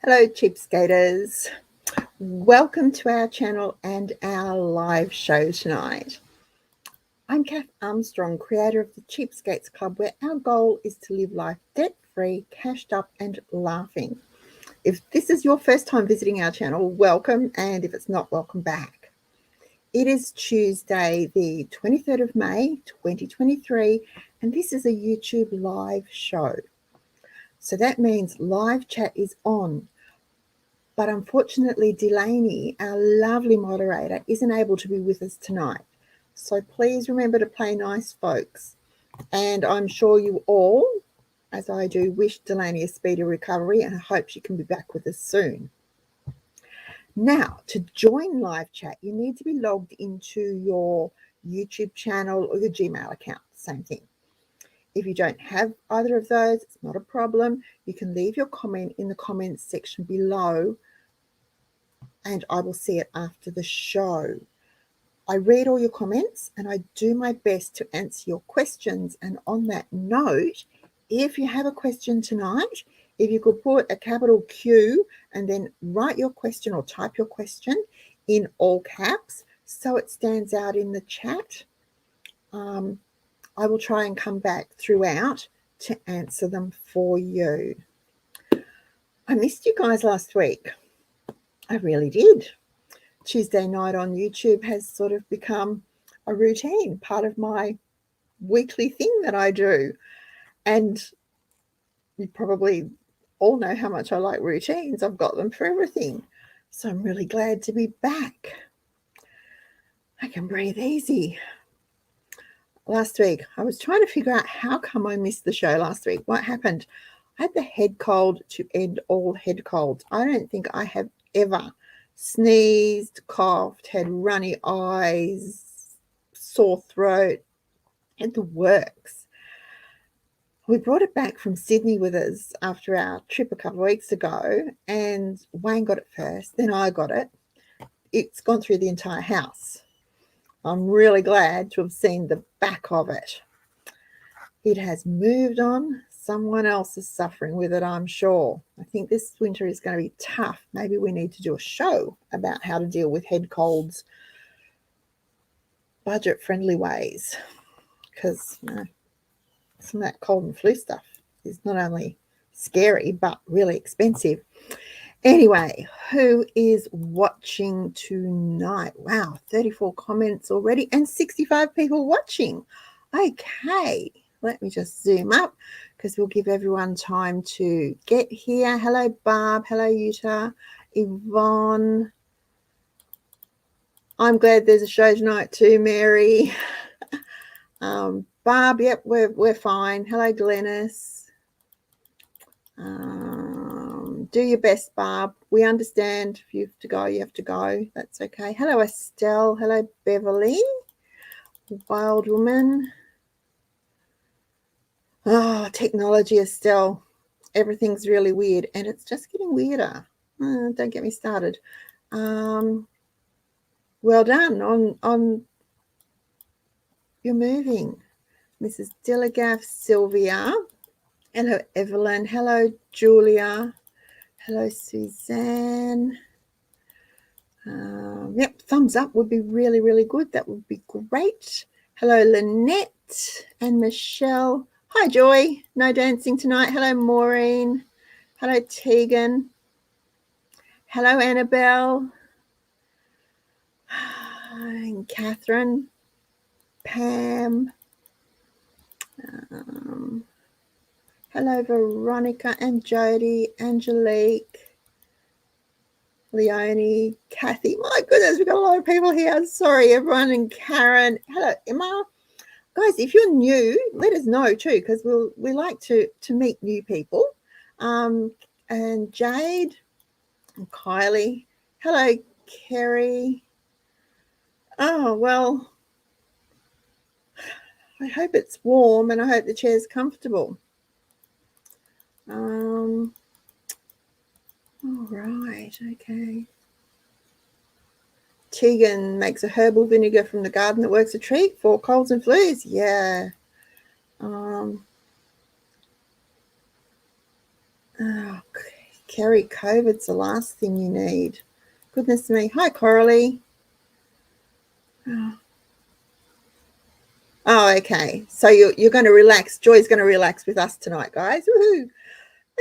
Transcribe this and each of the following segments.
Hello, cheapskaters. Welcome to our channel and our live show tonight. I'm Kath Armstrong, creator of the Cheapskates Club, where our goal is to live life debt-free, cashed up and laughing. If this is your first time visiting our channel, welcome, and if it's not, welcome back. It is Tuesday, the 23rd of May, 2023, and this is a YouTube live show. So that means live chat is on. But unfortunately, Delaney, our lovely moderator, isn't able to be with us tonight. So please remember to play nice, folks. And I'm sure you all, as I do, wish Delaney a speedy recovery and I hope she can be back with us soon. Now, to join live chat, you need to be logged into your YouTube channel or your Gmail account, same thing. If you don't have either of those, it's not a problem. You can leave your comment in the comments section below and I will see it after the show. I read all your comments and I do my best to answer your questions. And on that note, if you have a question tonight, if you could put a capital Q and then write your question or type your question in all caps so it stands out in the chat, I will try and come back throughout to answer them for you. I missed you guys last week. I really did. Tuesday night on YouTube has sort of become a routine, part of my weekly thing that I do. And you probably all know how much I like routines. I've got them for everything. So I'm really glad to be back. I can breathe easy. Last week, I was trying to figure out how come I missed the show last week. What happened? I had the head cold to end all head colds. I don't think I have ever sneezed, coughed, had runny eyes, sore throat, and the works. We brought it back from Sydney with us after our trip a couple of weeks ago, and Wayne got it first, then I got it. It's gone through the entire house. I'm really glad to have seen the back of it. It has moved on. Someone else is suffering with it, I'm sure. I think this winter is going to be tough. Maybe we need to do a show about how to deal with head colds budget-friendly ways, because some of that cold and flu stuff is not only scary but really expensive. Anyway, who is watching tonight? Wow, 34 comments already and 65 people watching. Okay, let me just zoom up because we'll give everyone time to get here. Hello, Barb. Hello, Utah. Yvonne. I'm glad there's a show tonight too, Mary. Barb, yep, we're fine. Hello, Glennis. Do your best, Barb. We understand if you have to go, you have to go. That's okay. Hello, Estelle. Hello, Beverly. Wild woman. Oh, technology, Estelle. Everything's really weird, and it's just getting weirder. Don't get me started. Well done on your moving. Mrs. Dillegaff, Sylvia. Hello, Evelyn. Hello, Julia. Hello, Suzanne. Yep, thumbs up would be really, really good. That would be great. Hello, Lynette and Michelle. Hi, Joy. No dancing tonight. Hello, Maureen. Hello, Tegan. Hello, Annabelle. And Catherine. Pam. Hello, Veronica and Jody, Angelique, Leonie, Kathy. My goodness, we've got a lot of people here. Sorry, everyone. And Karen. Hello, Emma. Guys, if you're new, let us know too, because we like to meet new people. And Jade and Kylie. Hello, Kerry. Oh, well, I hope it's warm and I hope the chair's comfortable. All right, okay. Tegan makes a herbal vinegar from the garden that works a treat for colds and flus. Yeah. Okay. Kerry, COVID's the last thing you need. Goodness me. Hi, Coralie. Oh, okay. So you're going to relax. Joy's going to relax with us tonight, guys. Woohoo.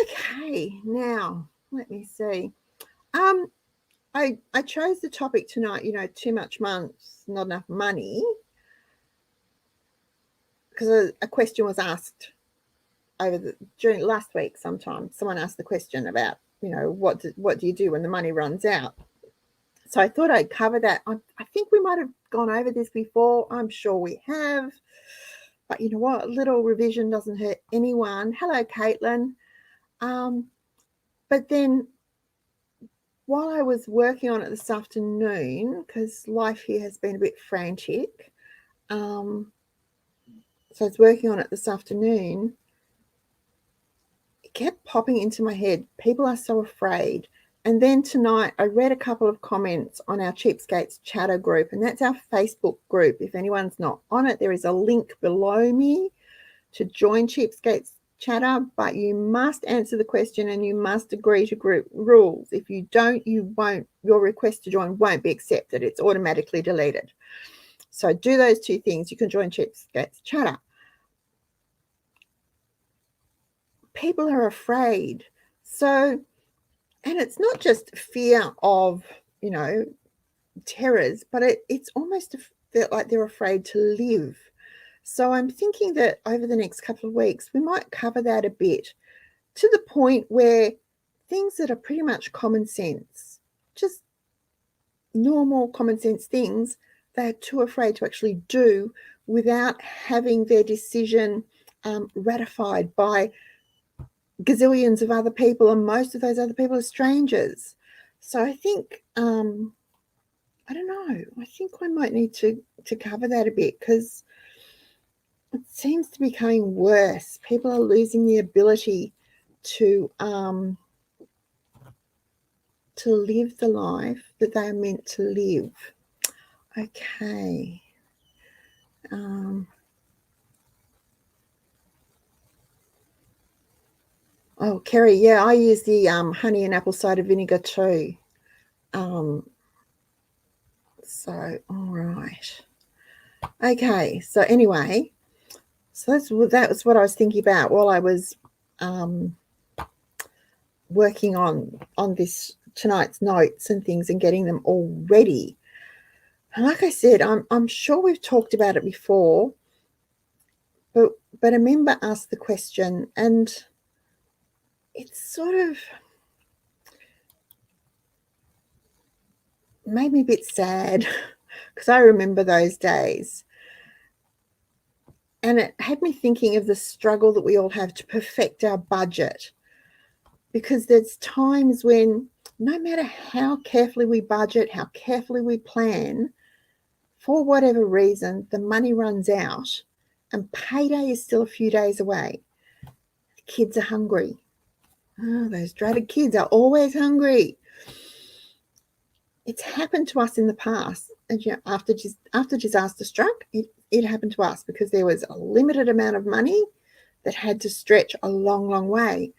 Okay, now let me see. I chose the topic tonight, too much months, not enough money, because a question was asked during last week. Sometime someone asked the question about, what do you do when the money runs out? So I thought I'd cover that. I think we might have gone over this before. I'm sure we have. But you know what? A little revision doesn't hurt anyone. Hello, Caitlin. But then while I was working on it this afternoon, because life here has been a bit frantic, so I was working on it this afternoon, it kept popping into my head. People are so afraid. And then tonight I read a couple of comments on our Cheapskates chatter group, and that's our Facebook group. If anyone's not on it, there is a link below me to join Cheapskates chatter, but you must answer the question and you must agree to group rules. If you don't, your request to join won't be accepted. It's automatically deleted. So do those two things. You can join Cheapskates chatter. People are afraid. So, and it's not just fear of, terrors, but it's almost like they're afraid to live. So I'm thinking that over the next couple of weeks, we might cover that a bit, to the point where things that are pretty much common sense, just normal common sense things, they're too afraid to actually do without having their decision ratified by gazillions of other people, and most of those other people are strangers. So I think, I don't know, I think I might need to cover that a bit, because it seems to be becoming worse. People are losing the ability to live the life that they are meant to live. Okay. Oh, Kerry, yeah, I use the honey and apple cider vinegar too. So, all right. Okay, so anyway, so that was what I was thinking about while I was working on this tonight's notes and things and getting them all ready. And like I said, I'm sure we've talked about it before, but a member asked the question, and it's sort of made me a bit sad, because I remember those days. And it had me thinking of the struggle that we all have to perfect our budget, because there's times when no matter how carefully we budget, how carefully we plan, for whatever reason, the money runs out and payday is still a few days away. The kids are hungry. Oh, those dreaded kids are always hungry. It's happened to us in the past. And after disaster struck, it happened to us, because there was a limited amount of money that had to stretch a long, long way.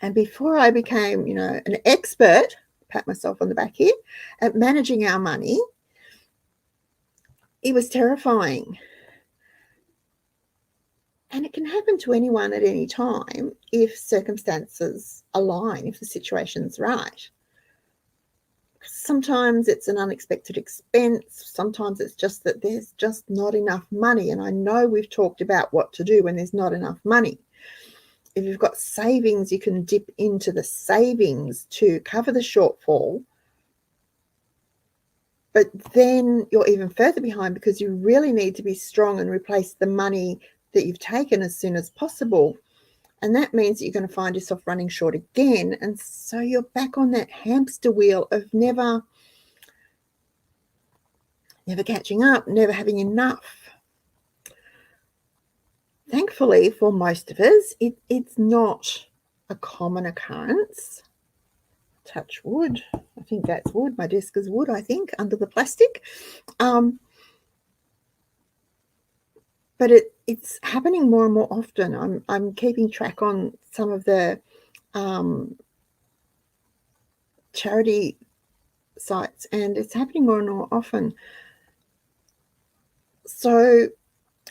And before I became, an expert, pat myself on the back here, at managing our money, it was terrifying. And it can happen to anyone at any time if circumstances align, if the situation's right. Sometimes it's an unexpected expense. Sometimes it's just that there's just not enough money. And I know we've talked about what to do when there's not enough money. If you've got savings, you can dip into the savings to cover the shortfall. But then you're even further behind, because you really need to be strong and replace the money that you've taken as soon as possible. And that means that you're going to find yourself running short again. And so you're back on that hamster wheel of never catching up, never having enough. Thankfully, for most of us, it's not a common occurrence. Touch wood. I think that's wood. My desk is wood, I think, under the plastic. But it's happening more and more often. I'm keeping track on some of the charity sites, and it's happening more and more often. So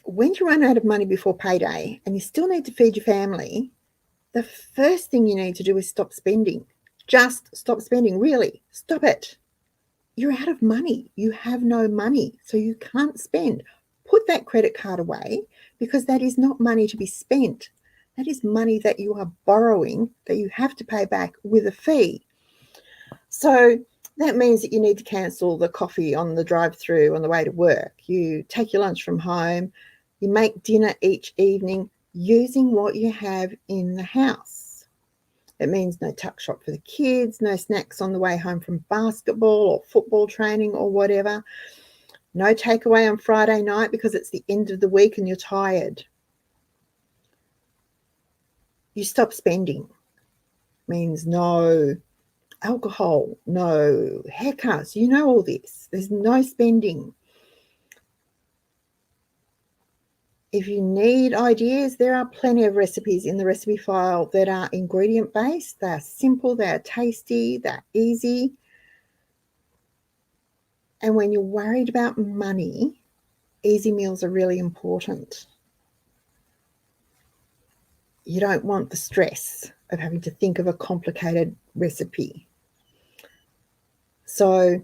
when you run out of money before payday and you still need to feed your family, the first thing you need to do is stop spending. Just stop spending, really. Stop it. You're out of money. You have no money, so you can't spend. Put that credit card away, because that is not money to be spent. That is money that you are borrowing that you have to pay back with a fee. So that means that you need to cancel the coffee on the drive-through on the way to work. You take your lunch from home. You make dinner each evening using what you have in the house. It means no tuck shop for the kids, no snacks on the way home from basketball or football training or whatever. No takeaway on Friday night because it's the end of the week and you're tired. You stop spending. Means no alcohol, no haircuts. You know all this. There's no spending. If you need ideas, there are plenty of recipes in the recipe file that are ingredient based. They're simple, they're tasty, they're easy. And when you're worried about money, easy meals are really important. You don't want the stress of having to think of a complicated recipe. So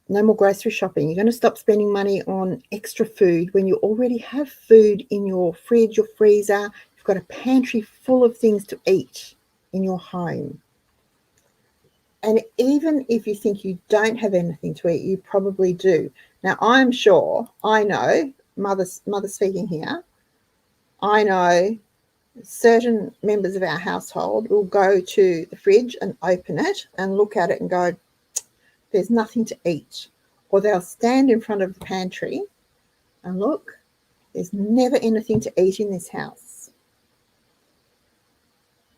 no more grocery shopping. You're going to stop spending money on extra food when you already have food in your fridge, your freezer. You've got a pantry full of things to eat in your home. And even if you think you don't have anything to eat, you probably do. Now, I'm sure, I know, mother speaking here, I know certain members of our household will go to the fridge and open it and look at it and go, there's nothing to eat. Or they'll stand in front of the pantry and look, there's never anything to eat in this house.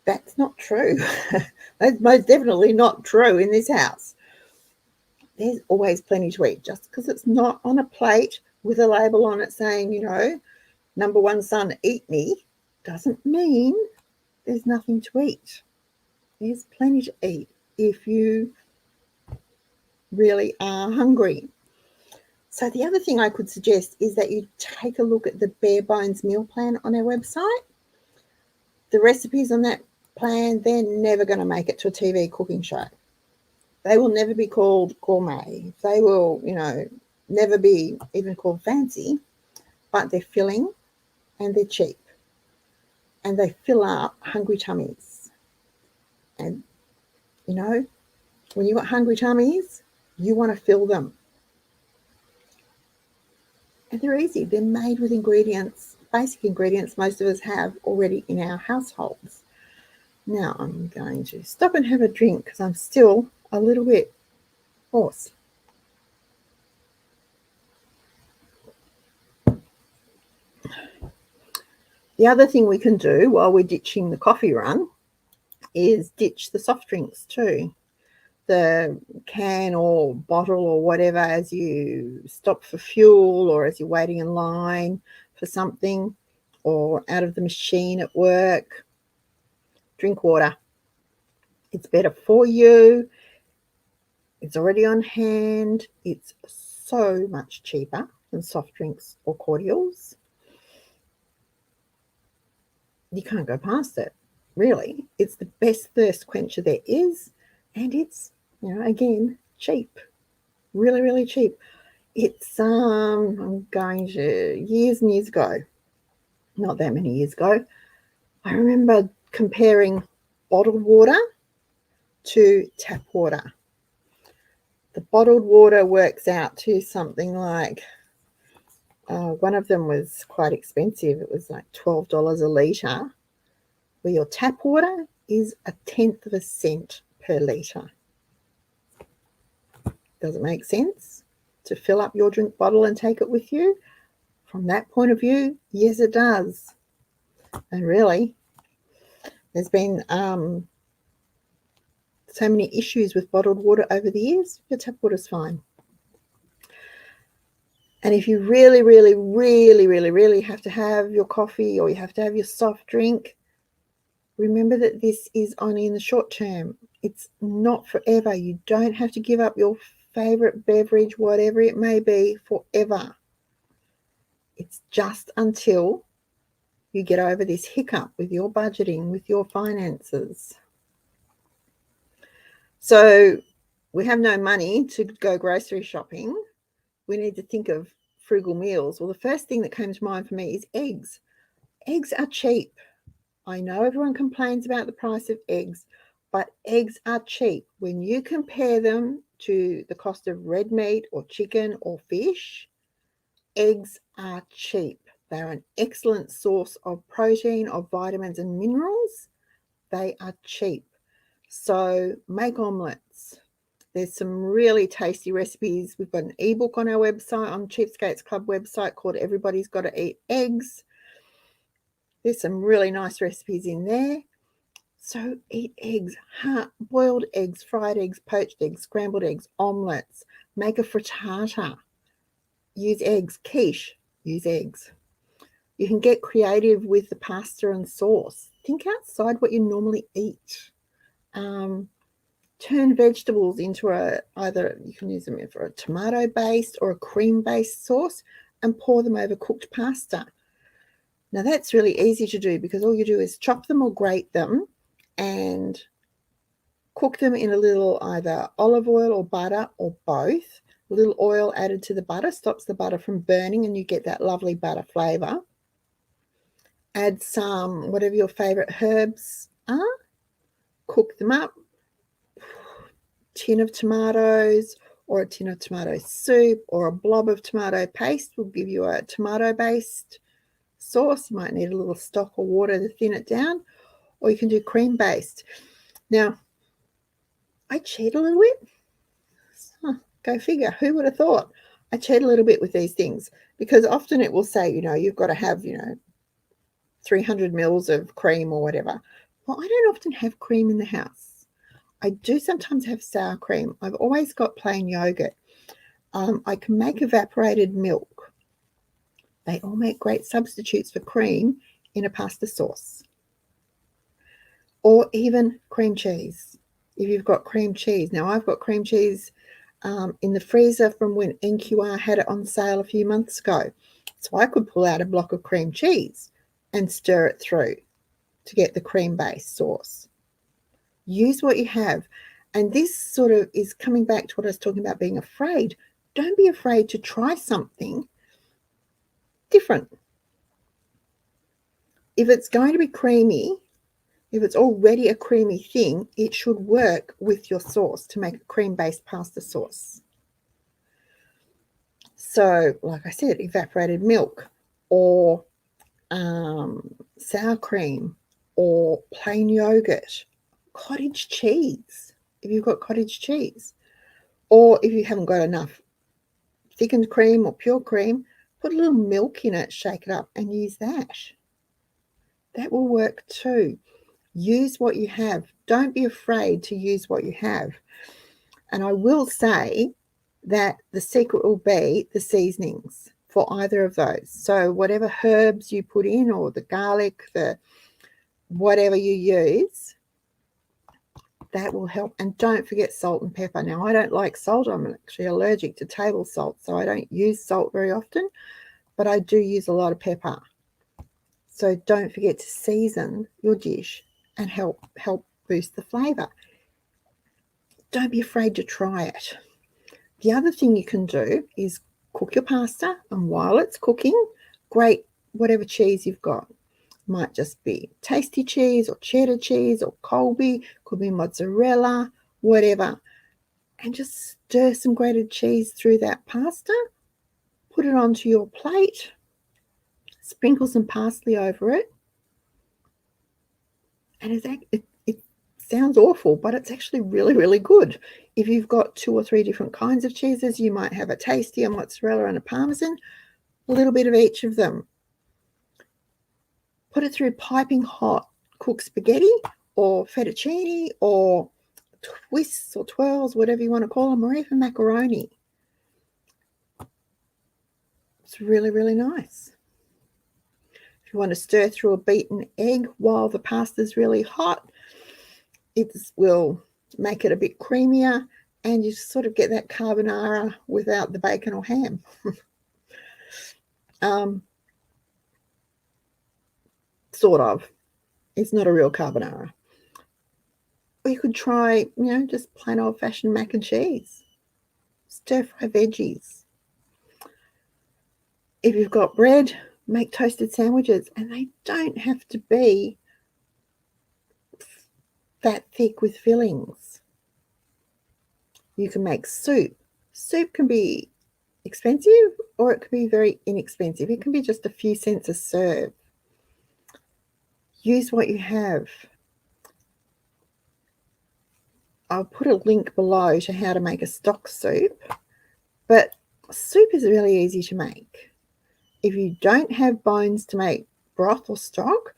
That's not true. That's most definitely not true in this house. There's always plenty to eat. Just because it's not on a plate with a label on it saying, you know, number one son, eat me, doesn't mean there's nothing to eat. There's plenty to eat if you really are hungry. So the other thing I could suggest is that you take a look at the bare bones meal plan on our website. The recipes on that plan, they're never going to make it to a TV cooking show. They will never be called gourmet. They will, you know, never be even called fancy, but they're filling and they're cheap. And they fill up hungry tummies. And, you know, when you've got hungry tummies, you want to fill them. And they're easy. They're made with ingredients, basic ingredients most of us have already in our households. Now I'm going to stop and have a drink because I'm still a little bit hoarse. The other thing we can do while we're ditching the coffee run is ditch the soft drinks too. The can or bottle or whatever as you stop for fuel or as you're waiting in line for something or out of the machine at work. Drink water. It's better for you. It's already on hand. It's so much cheaper than soft drinks or cordials. You can't go past it, really. It's the best thirst quencher there is, and it's, you know, again, cheap. Really, really cheap. It's I'm going to years and years ago, not that many years ago, I remember comparing bottled water to tap water. The bottled water works out to something like, one of them was quite expensive. It was like $12 a litre, where your tap water is 1/10 of a cent per litre. Does it make sense to fill up your drink bottle and take it with you? From that point of view, yes, it does. And really, there's been so many issues with bottled water over the years. Your tap water's fine. And if you really, really, really, really, really have to have your coffee or you have to have your soft drink, remember that this is only in the short term. It's not forever. You don't have to give up your favorite beverage, whatever it may be, forever. It's just until you get over this hiccup with your budgeting, with your finances. So we have no money to go grocery shopping. We need to think of frugal meals. Well, the first thing that came to mind for me is eggs. Eggs are cheap. I know everyone complains about the price of eggs, but eggs are cheap. When you compare them to the cost of red meat or chicken or fish, eggs are cheap. They're an excellent source of protein, of vitamins and minerals. They are cheap. So make omelets. There's some really tasty recipes. We've got an ebook on our website, on Cheapskates Club website, called Everybody's Got to Eat Eggs. There's some really nice recipes in there. So eat eggs, boiled eggs, fried eggs, poached eggs, scrambled eggs, omelets. Make a frittata. Use eggs. Quiche. Use eggs. You can get creative with the pasta and sauce. Think outside what you normally eat. Turn vegetables into either you can use them for a tomato-based or a cream-based sauce and pour them over cooked pasta. Now that's really easy to do because all you do is chop them or grate them and cook them in a little either olive oil or butter or both. A little oil added to the butter stops the butter from burning and you get that lovely butter flavour. Add some, whatever your favourite herbs are, cook them up. Tin of tomatoes or a tin of tomato soup or a blob of tomato paste will give you a tomato-based sauce. You might need a little stock or water to thin it down, or you can do cream-based. Now, I cheat a little bit. Go figure. Who would have thought? I cheat a little bit with these things because often it will say, you've got to have, 300 mils of cream or whatever. Well, I don't often have cream in the house. I do sometimes have sour cream. I've always got plain yogurt. I can make evaporated milk. They all make great substitutes for cream in a pasta sauce. Or even cream cheese. If you've got cream cheese. Now, I've got cream cheese in the freezer from when NQR had it on sale a few months ago. So I could pull out a block of cream cheese and stir it through to get the cream-based sauce. Use what you have. And this sort of is coming back to what I was talking about being afraid. Don't be afraid to try something different. If it's going to be creamy, if it's already a creamy thing, it should work with your sauce to make a cream-based pasta sauce. So, like I said, evaporated milk or sour cream or plain yogurt, cottage cheese, if you've got cottage cheese. Or if you haven't got enough thickened cream or pure cream, put a little milk in it, shake it up and use that. That will work too. Use what you have. Don't be afraid to use what you have. And I will say that the secret will be the seasonings for either of those. So whatever herbs you put in, or the garlic, the whatever you use, that will help. And don't forget salt and pepper. Now, I don't like salt. I'm actually allergic to table salt, so I don't use salt very often, but I do use a lot of pepper. So don't forget to season your dish and help boost the flavour. Don't be afraid to try it. The other thing you can do is cook your pasta, and while it's cooking, grate whatever cheese you've got. Might just be tasty cheese or cheddar cheese or Colby, could be mozzarella, whatever. And just stir some grated cheese through that pasta, put it onto your plate, sprinkle some parsley over it. And it sounds awful, but it's actually really, really good. If you've got 2 or 3 different kinds of cheeses, you might have a tasty, a mozzarella and a parmesan, a little bit of each of them. Put it through piping hot cooked spaghetti or fettuccine or twists or twirls, whatever you want to call them, or even macaroni. It's really, really nice. If you want to stir through a beaten egg while the pasta's really hot, it will make it a bit creamier, and you sort of get that carbonara without the bacon or ham. Sort of. It's not a real carbonara. Or you could try, just plain old-fashioned mac and cheese. Stir-fry veggies. If you've got bread, make toasted sandwiches, and they don't have to be that thick with fillings. You can make soup. Soup can be expensive or it can be very inexpensive. It can be just a few cents a serve. Use what you have. I'll put a link below to how to make a stock soup, but soup is really easy to make. If you don't have bones to make broth or stock,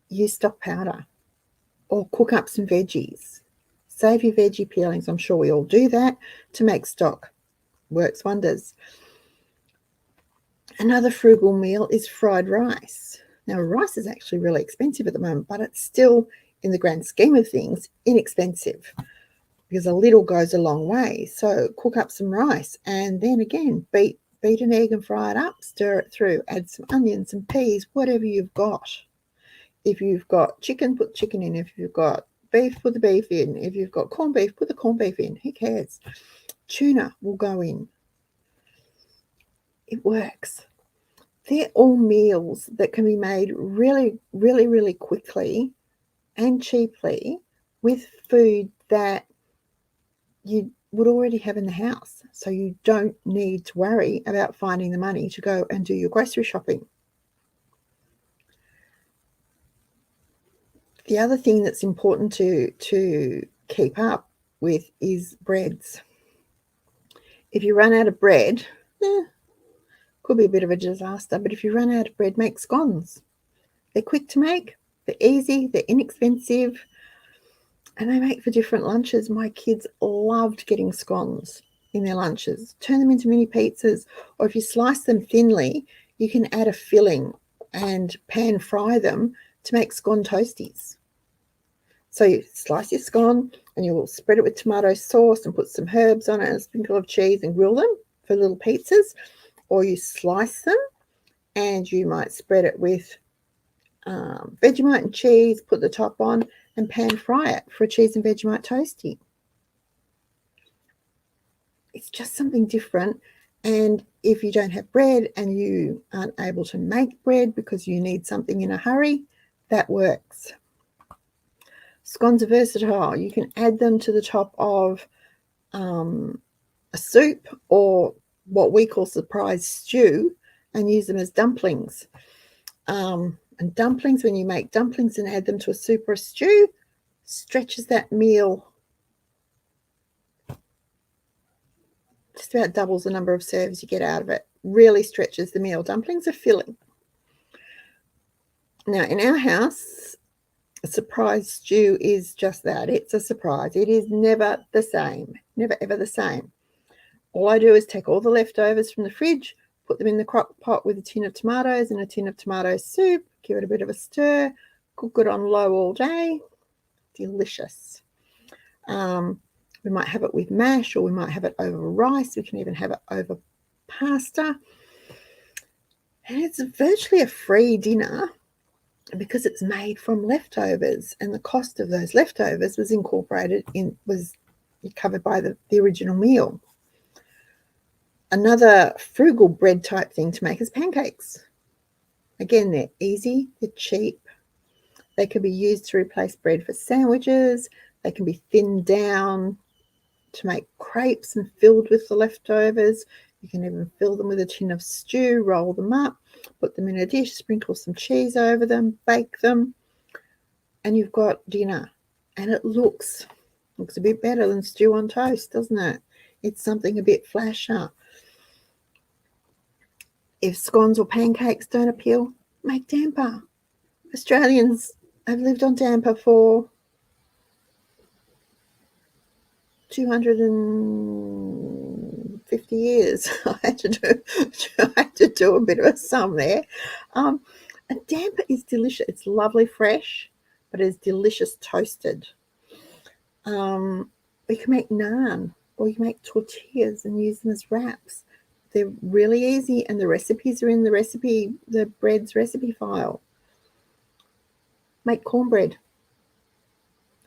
use stock powder or cook up some veggies. Save your veggie peelings. I'm sure we all do that to make stock. Works wonders. Another frugal meal is fried rice. Now, rice is actually really expensive at the moment, but it's still, in the grand scheme of things, inexpensive because a little goes a long way. So cook up some rice and then again, beat an egg and fry it up, stir it through, add some onions, some peas, whatever you've got. If you've got chicken, put chicken in. If you've got beef, put the beef in. If you've got corned beef, put the corned beef in. Who cares? Tuna will go in. It works. They're all meals that can be made really, really, really quickly and cheaply with food that you would already have in the house. So you don't need to worry about finding the money to go and do your grocery shopping. The other thing that's important to keep up with is breads. If you run out of bread, could be a bit of a disaster, but if you run out of bread, make scones. They're quick to make, they're easy, they're inexpensive, and they make for different lunches. My kids loved getting scones in their lunches. Turn them into mini pizzas, or if you slice them thinly, you can add a filling and pan fry them to make scone toasties. So you slice your scone and you will spread it with tomato sauce and put some herbs on it and a sprinkle of cheese and grill them for little pizzas. Or you slice them and you might spread it with Vegemite and cheese, put the top on and pan fry it for a cheese and Vegemite toasty. It's just something different. And if you don't have bread and you aren't able to make bread because you need something in a hurry, that works. Scones are versatile. You can add them to the top of a soup or what we call surprise stew and use them as dumplings. And dumplings, when you make dumplings and add them to a soup or a stew, stretches that meal. Just about doubles the number of serves you get out of it. Really stretches the meal. Dumplings are filling. Now, in our house, a surprise stew is just that. It's a surprise. It is never the same. Never, ever the same. All I do is take all the leftovers from the fridge, put them in the crock pot with a tin of tomatoes and a tin of tomato soup, give it a bit of a stir, cook it on low all day. Delicious. We might have it with mash or we might have it over rice. We can even have it over pasta. And it's virtually a free dinner because it's made from leftovers, and the cost of those leftovers was covered by the original meal. Another frugal bread type thing to make is pancakes. Again, they're easy, they're cheap. They can be used to replace bread for sandwiches. They can be thinned down to make crepes and filled with the leftovers. You can even fill them with a tin of stew, roll them up, put them in a dish, sprinkle some cheese over them, bake them, and you've got dinner. And it looks a bit better than stew on toast, doesn't it? It's something a bit flasher. If scones or pancakes don't appeal, make damper. Australians have lived on damper for 250 years. I had to do a bit of a sum there. A damper is delicious. It's lovely fresh, but it's delicious toasted. You can make naan, or you can make tortillas and use them as wraps. They're really easy, and the recipes are in the bread's recipe file. Make cornbread.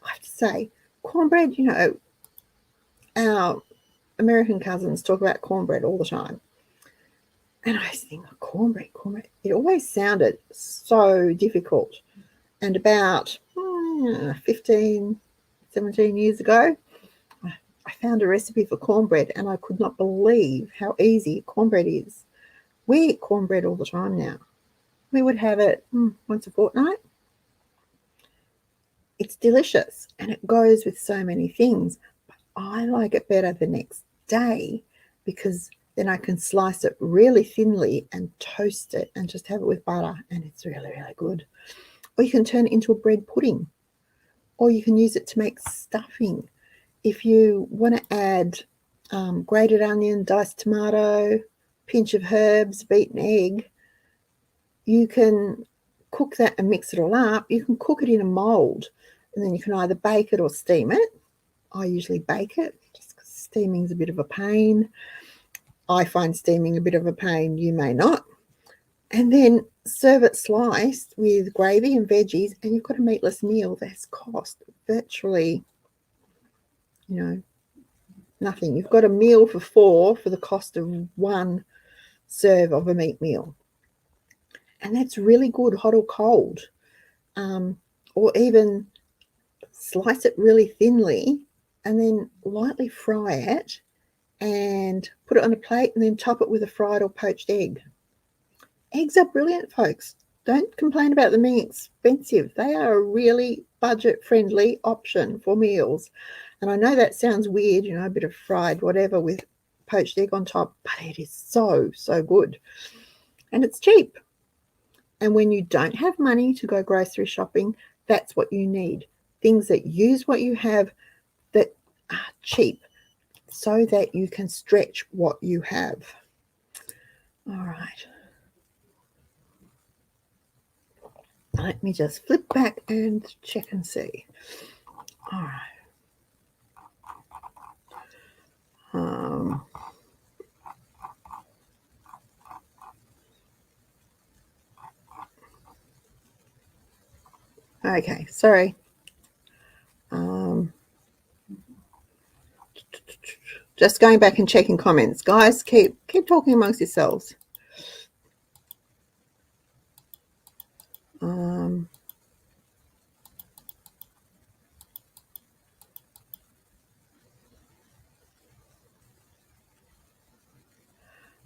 I have to say, cornbread, our American cousins talk about cornbread all the time. And I think, cornbread. It always sounded so difficult. And about 15, 17 years ago, I found a recipe for cornbread, and I could not believe how easy cornbread is. We eat cornbread all the time now. We would have it once a fortnight. It's delicious, and it goes with so many things. But I like it better the next day, because then I can slice it really thinly and toast it and just have it with butter, and it's really, really good. Or you can turn it into a bread pudding, or you can use it to make stuffing. If you want to add grated onion, diced tomato, pinch of herbs, beaten egg, you can cook that and mix it all up. You can cook it in a mould, and then you can either bake it or steam it. I usually bake it, just because steaming is a bit of a pain. I find steaming a bit of a pain. You may not. And then serve it sliced with gravy and veggies, and you've got a meatless meal that's cost virtually, nothing. You've got a meal for 4 for the cost of 1 serve of a meat meal. And that's really good, hot or cold. Or even slice it really thinly and then lightly fry it and put it on a plate, and then top it with a fried or poached egg. Eggs are brilliant, folks. Don't complain about them being expensive. They are a really budget-friendly option for meals. And I know that sounds weird, a bit of fried whatever with poached egg on top, but it is so, so good. And it's cheap. And when you don't have money to go grocery shopping, that's what you need. Things that use what you have, that are cheap, so that you can stretch what you have. All right. Let me just flip back and check and see. All right. Okay, sorry. Just going back and checking comments. Guys, keep talking amongst yourselves.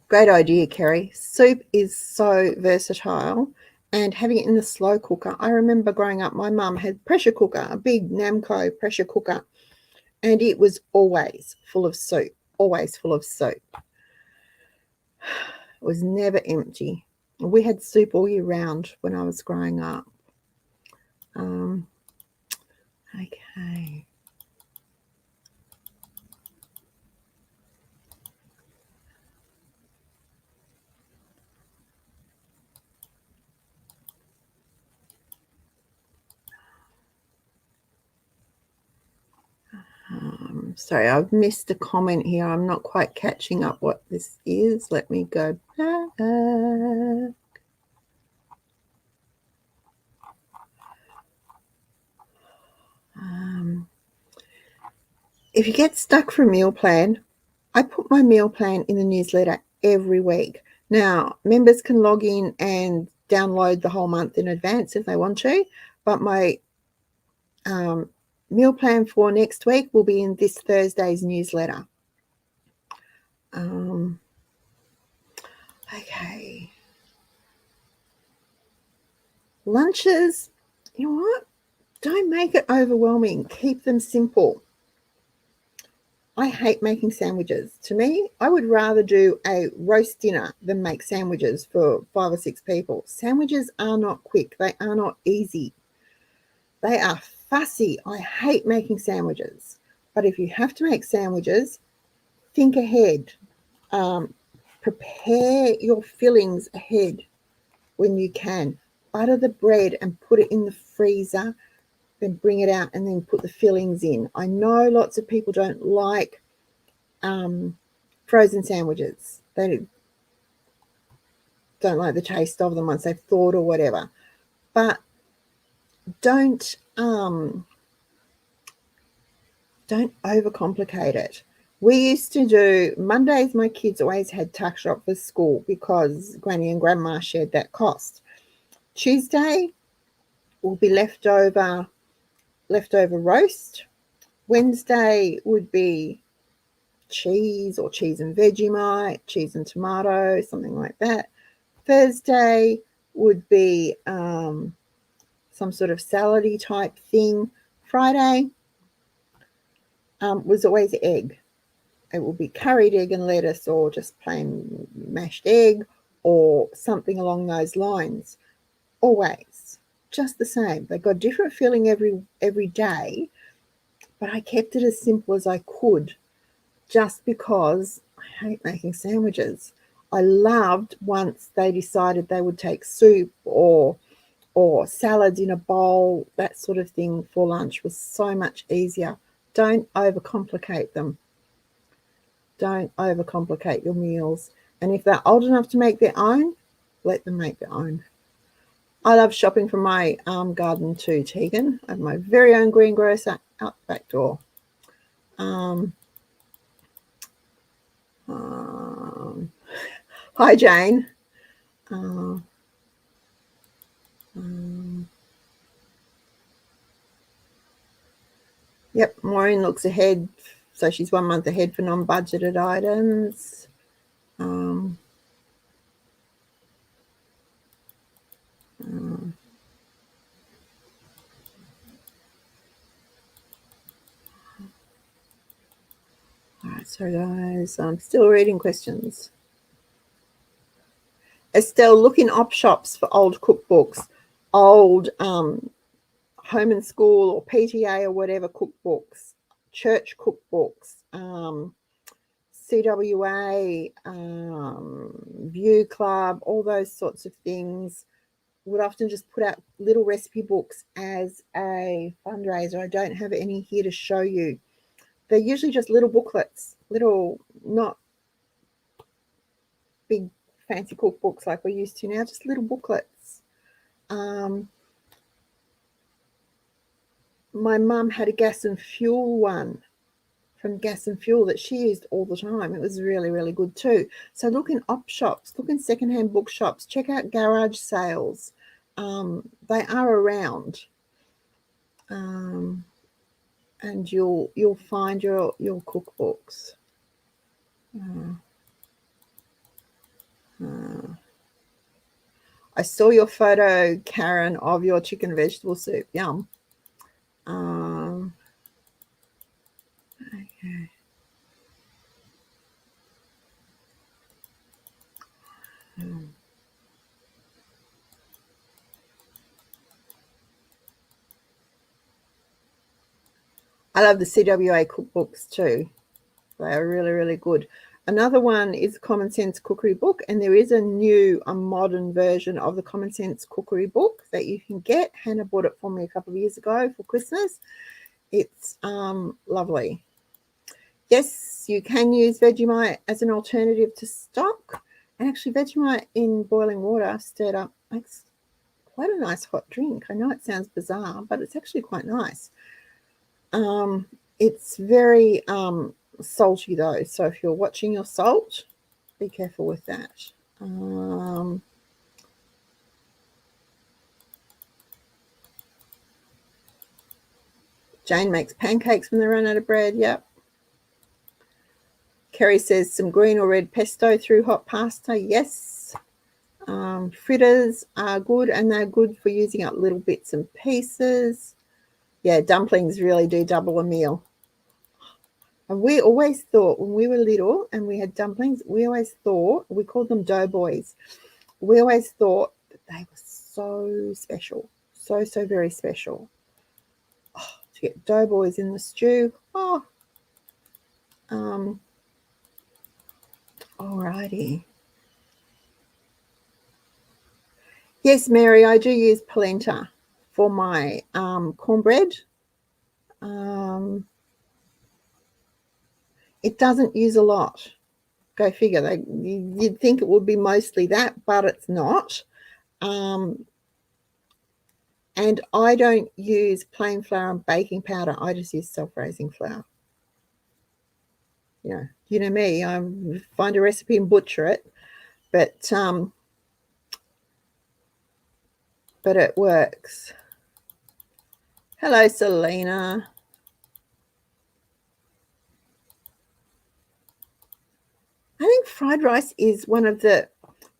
Great idea, Kerry. Soup is so versatile, and having it in the slow cooker. I remember growing up, my mum had pressure cooker, a big Namco pressure cooker, and it was always full of soup, always full of soup. It was never empty. We had soup all year round when I was growing up. Okay. Sorry, I've missed a comment here. I'm not quite catching up what this is. Let me go back. If you get stuck for a meal plan, I put my meal plan in the newsletter every week. Now, members can log in and download the whole month in advance if they want to, but my meal plan for next week will be in this Thursday's newsletter. Okay. Lunches, you know what? Don't make it overwhelming. Keep them simple. I hate making sandwiches. To me, I would rather do a roast dinner than make sandwiches for 5 or 6 people. Sandwiches are not quick. They are not easy. They are fussy. I hate making sandwiches. But if you have to make sandwiches, think ahead. Prepare your fillings ahead when you can. Butter the bread and put it in the freezer then bring it out and then put the fillings in. I know lots of people don't like frozen sandwiches. They don't like the taste of them once they've thawed or whatever. But don't overcomplicate it. We used to do Mondays. My kids always had tuck shop for school because Granny and Grandma shared that cost. Tuesday will be leftover roast. Wednesday would be cheese or cheese and Vegemite, cheese and tomato, something like that. Thursday would be some sort of salady type thing. Friday was always egg. It will be curried egg and lettuce or just plain mashed egg or something along those lines. Always. Just the same. They got different filling every day, but I kept it as simple as I could just because I hate making sandwiches. I loved once they decided they would take soup or salads in a bowl, that sort of thing for lunch was so much easier. Don't overcomplicate them. Don't overcomplicate your meals. And if they're old enough to make their own, let them make their own. I love shopping from my garden too, Tegan. I have my very own greengrocer out the back door. Hi, Jane. Yep, Maureen looks ahead. So she's 1 month ahead for non-budgeted items. All right, so guys, I'm still reading questions. Estelle, look in op shops for old cookbooks, old home and school or PTA or whatever cookbooks, church cookbooks, CWA, View Club, all those sorts of things. Would often just put out little recipe books as a fundraiser. I don't have any here to show you. They're usually just little booklets, little, not big fancy cookbooks like we're used to now, just little booklets. My mum had a gas and fuel one from Gas and Fuel that she used all the time. It was really, really good too. So look in op shops, look in secondhand bookshops, check out garage sales. They are around, and you'll find your cookbooks. I saw your photo, Karen, of your chicken vegetable soup. Yum. Okay. I love the CWA cookbooks too. They are really, really good. Another one is Common Sense Cookery Book, and there is a modern version of the Common Sense Cookery Book that you can get. Hannah bought it for me a couple of years ago for Christmas. It's lovely. Yes, you can use Vegemite as an alternative to stock. And actually, Vegemite in boiling water stirred up makes quite a nice hot drink. I know it sounds bizarre, but it's actually quite nice. It's very salty though, so if you're watching your salt, be careful with that. Jane makes pancakes when they run out of bread. Yep. Kerry says some green or red pesto through hot pasta. Yes. Fritters are good, and they're good for using up little bits and pieces. Yeah, dumplings really do double a meal. And we always thought when we were little and we had dumplings, we called them doughboys. We always thought that they were so special, so very special. Oh, to get doughboys in the stew. Oh, alrighty. Yes, Mary, I do use polenta for my cornbread. It doesn't use a lot. Go figure. You'd think it would be mostly that, but it's not. And I don't use plain flour and baking powder. I just use self-raising flour. You know me. I find a recipe and butcher it, but it works. Hello, Selena. I think fried rice is one of the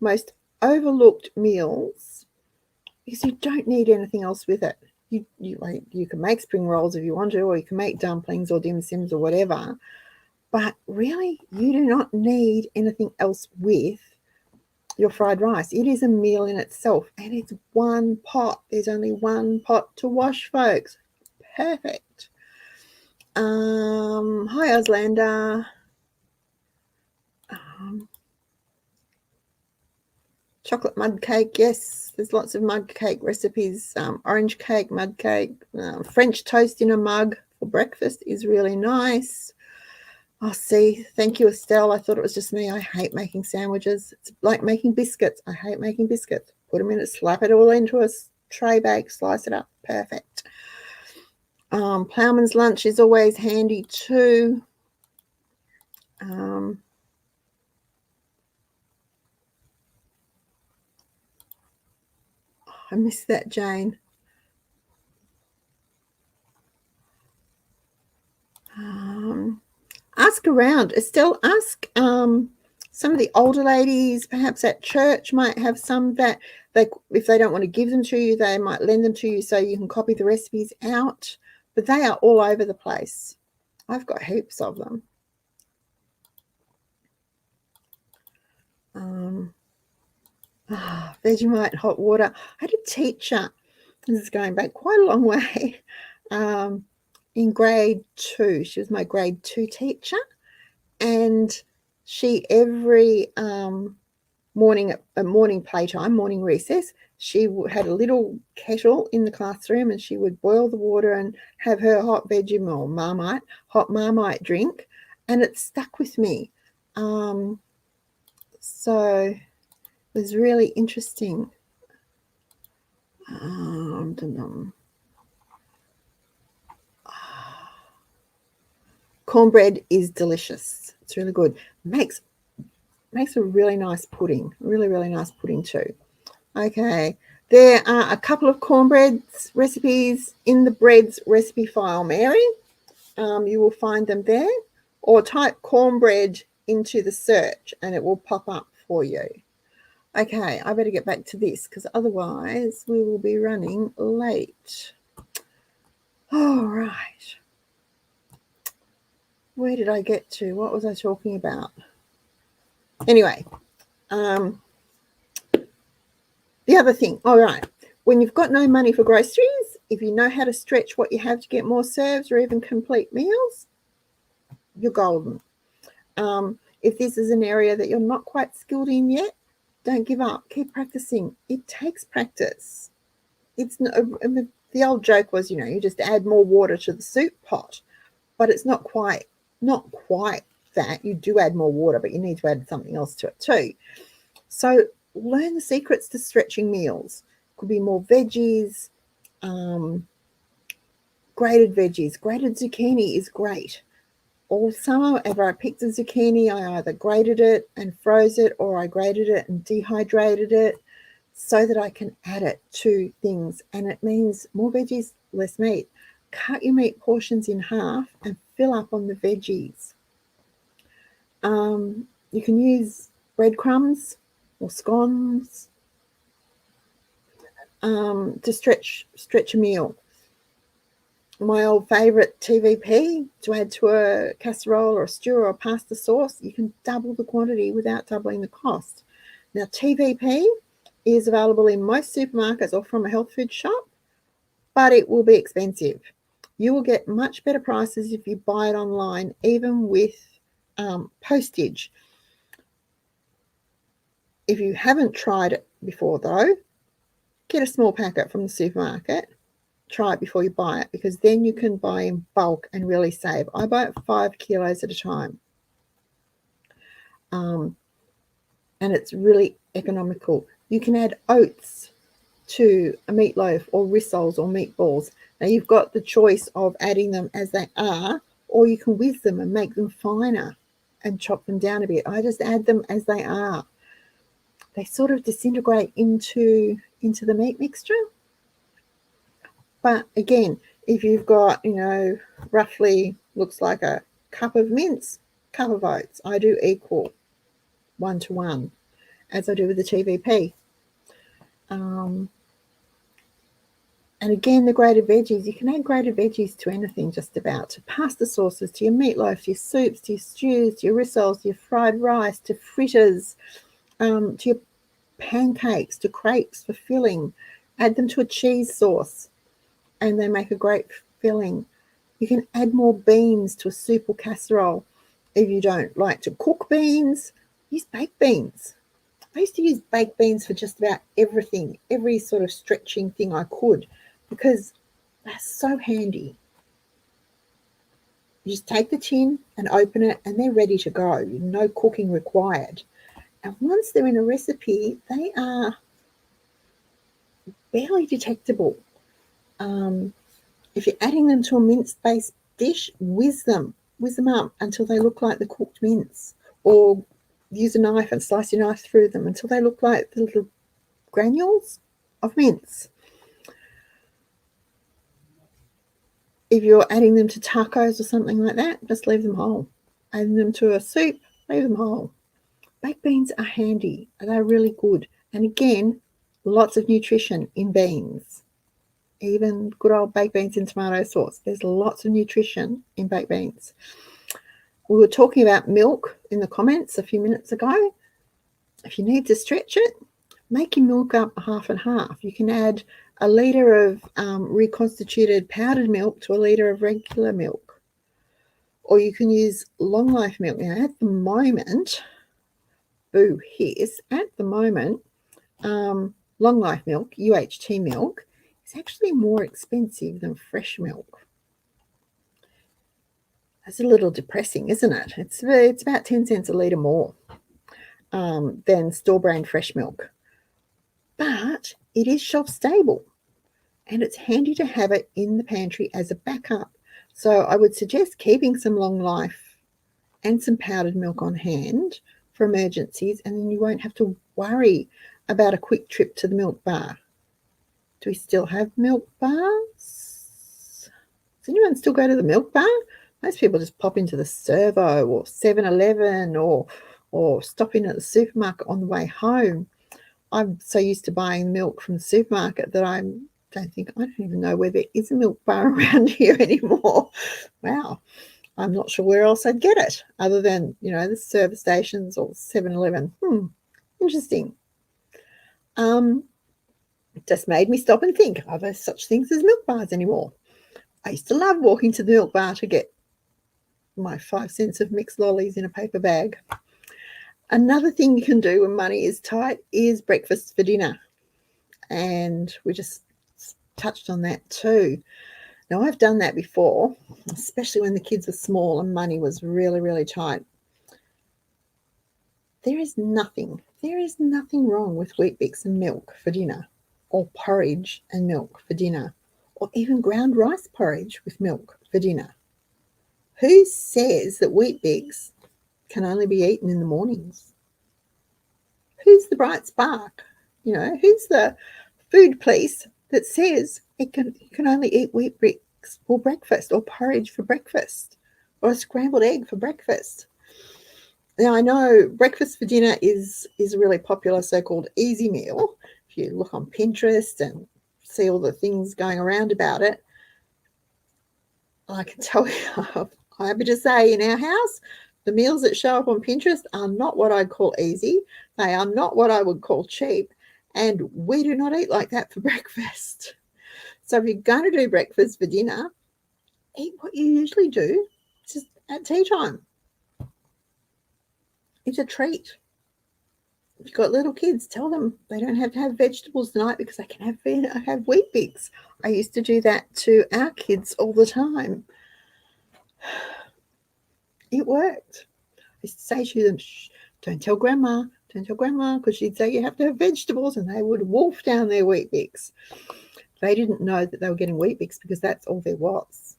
most overlooked meals because you don't need anything else with it. You can make spring rolls if you want to, or you can make dumplings or dim sims or whatever. But really, you do not need anything else with your fried rice. It is a meal in itself, and it's one pot. There's only one pot to wash, folks. Perfect. Hi, Oslander. Chocolate mud cake, yes, there's lots of mud cake recipes. Orange cake, mud cake, French toast in a mug for breakfast is really nice. Oh, see, thank you, Estelle. I thought it was just me. I hate making sandwiches. It's like making biscuits. I hate making biscuits. Put them in it, slap it all into a tray bake, slice it up. Perfect. Ploughman's lunch is always handy too. I missed that, Jane. Ask around. Estelle, ask some of the older ladies, perhaps at church, might have some that if they don't want to give them to you, they might lend them to you so you can copy the recipes out. But they are all over the place. I've got heaps of them. Vegemite hot water. I had a teacher, this is going back quite a long way, in grade 2. She was my grade 2 teacher, and she every morning playtime, morning recess, she had a little kettle in the classroom, and she would boil the water and have her hot Marmite drink, and it stuck with me. So it was really interesting. Cornbread is delicious. It's really good. Makes a really nice pudding. Really, really nice pudding too. Okay. There are a couple of cornbread recipes in the breads recipe file, Mary. You will find them there, or type cornbread into the search and it will pop up for you. Okay, I better get back to this because otherwise we will be running late. All right. Where did I get to? What was I talking about? Anyway, the other thing, all right, when you've got no money for groceries, if you know how to stretch what you have to get more serves or even complete meals, you're golden. If this is an area that you're not quite skilled in yet, don't give up. Keep practicing. It takes practice. It's the old joke was, you just add more water to the soup pot, but it's not quite that. You do add more water, but you need to add something else to it too. So learn the secrets to stretching meals. Could be more veggies, grated veggies. Grated zucchini is great. Or if I picked a zucchini, I either grated it and froze it, or I grated it and dehydrated it so that I can add it to things. And it means more veggies, less meat. Cut your meat portions in half and fill up on the veggies. You can use breadcrumbs or scones to stretch a meal. My old favourite TVP, to add to a casserole or a stew or a pasta sauce, you can double the quantity without doubling the cost. Now, TVP is available in most supermarkets or from a health food shop, but it will be expensive. You will get much better prices if you buy it online, even with postage. If you haven't tried it before, though, get a small packet from the supermarket try it before you buy it, because then you can buy in bulk and really save. I buy it 5 kilos at a time. And it's really economical. You can add oats to a meatloaf or rissoles or meatballs. Now you've got the choice of adding them as they are, or you can whiz them and make them finer and chop them down a bit. I just add them as they are. They sort of disintegrate into the meat mixture. But again, if you've got, roughly looks like a cup of mince, cup of oats, I do equal 1 to 1, as I do with the TVP. And again, the grated veggies, you can add grated veggies to anything just about, to pasta sauces, to your meatloaf, to your soups, to your stews, to your rissoles, to your fried rice, to fritters, to your pancakes, to crepes for filling. Add them to a cheese sauce and they make a great filling. You can add more beans to a soup or casserole. If you don't like to cook beans, use baked beans. I used to use baked beans for just about everything, every sort of stretching thing I could, because they're so handy. You just take the tin and open it and they're ready to go. No cooking required. And once they're in a recipe, they are barely detectable. If you're adding them to a mince-based dish, whiz them up until they look like the cooked mince, or use a knife and slice your knife through them until they look like the little granules of mince. If you're adding them to tacos or something like that, just leave them whole. Adding them to a soup, leave them whole. Baked beans are handy. They're really good. And again, lots of nutrition in beans. Even good old baked beans in tomato sauce. There's lots of nutrition in baked beans. We were talking about milk in the comments a few minutes ago. If you need to stretch it, make your milk up half and half. You can add a litre of reconstituted powdered milk to a litre of regular milk. Or you can use long life milk. Now, at the moment, boo hiss, at the moment, long life milk, UHT milk, is actually more expensive than fresh milk. That's a little depressing, isn't it? It's about 10 cents a litre more than store-brand fresh milk. But it is shelf stable and it's handy to have it in the pantry as a backup. So I would suggest keeping some long life and some powdered milk on hand for emergencies, and then you won't have to worry about a quick trip to the milk bar. Do we still have milk bars? Does anyone still go to the milk bar? Most people just pop into the Servo or 7-Eleven or stop in at the supermarket on the way home. I'm so used to buying milk from the supermarket that I don't even know where there is a milk bar around here anymore. Wow. I'm not sure where else I'd get it other than, the service stations or 7-Eleven. Interesting. It just made me stop and think, are there such things as milk bars anymore? I used to love walking to the milk bar to get my 5 cents of mixed lollies in a paper bag. Another thing you can do when money is tight is breakfast for dinner. And we just touched on that too. Now, I've done that before, especially when the kids were small and money was really, really tight. There is nothing wrong with Weet-Bix and milk for dinner, or porridge and milk for dinner, or even ground rice porridge with milk for dinner. Who says that Weet-Bix can only be eaten in the mornings? Who's the bright spark? Who's the food police that says you can only eat Weet-Bix for breakfast, or porridge for breakfast, or a scrambled egg for breakfast? Now, I know breakfast for dinner is a really popular so-called easy meal. If you look on Pinterest and see all the things going around about it, I can tell you, I'm happy to say, in our house, the meals that show up on Pinterest are not what I'd call easy. They are not what I would call cheap. And we do not eat like that for breakfast. So if you're going to do breakfast for dinner, eat what you usually do, just at tea time. It's a treat. If you've got little kids, tell them they don't have to have vegetables tonight because they can have Weet Bix. I used to do that to our kids all the time. It worked. I used to say to them, shh, don't tell grandma, because she'd say you have to have vegetables, and they would wolf down their Weet Bix. They didn't know that they were getting Weet Bix because that's all there was.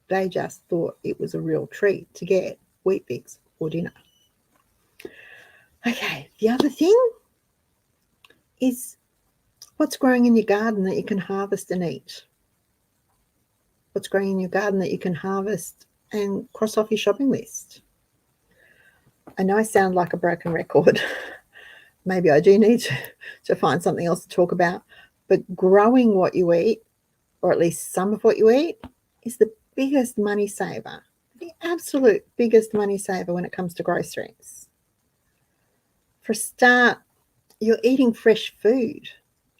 They just thought it was a real treat to get Weet Bix for dinner. Okay, the other thing is what's growing in your garden that you can harvest and eat. What's growing in your garden that you can harvest and cross off your shopping list. I know I sound like a broken record. Maybe I do need to find something else to talk about. But growing what you eat, or at least some of what you eat, is the biggest money saver. The absolute biggest money saver when it comes to groceries. For a start, you're eating fresh food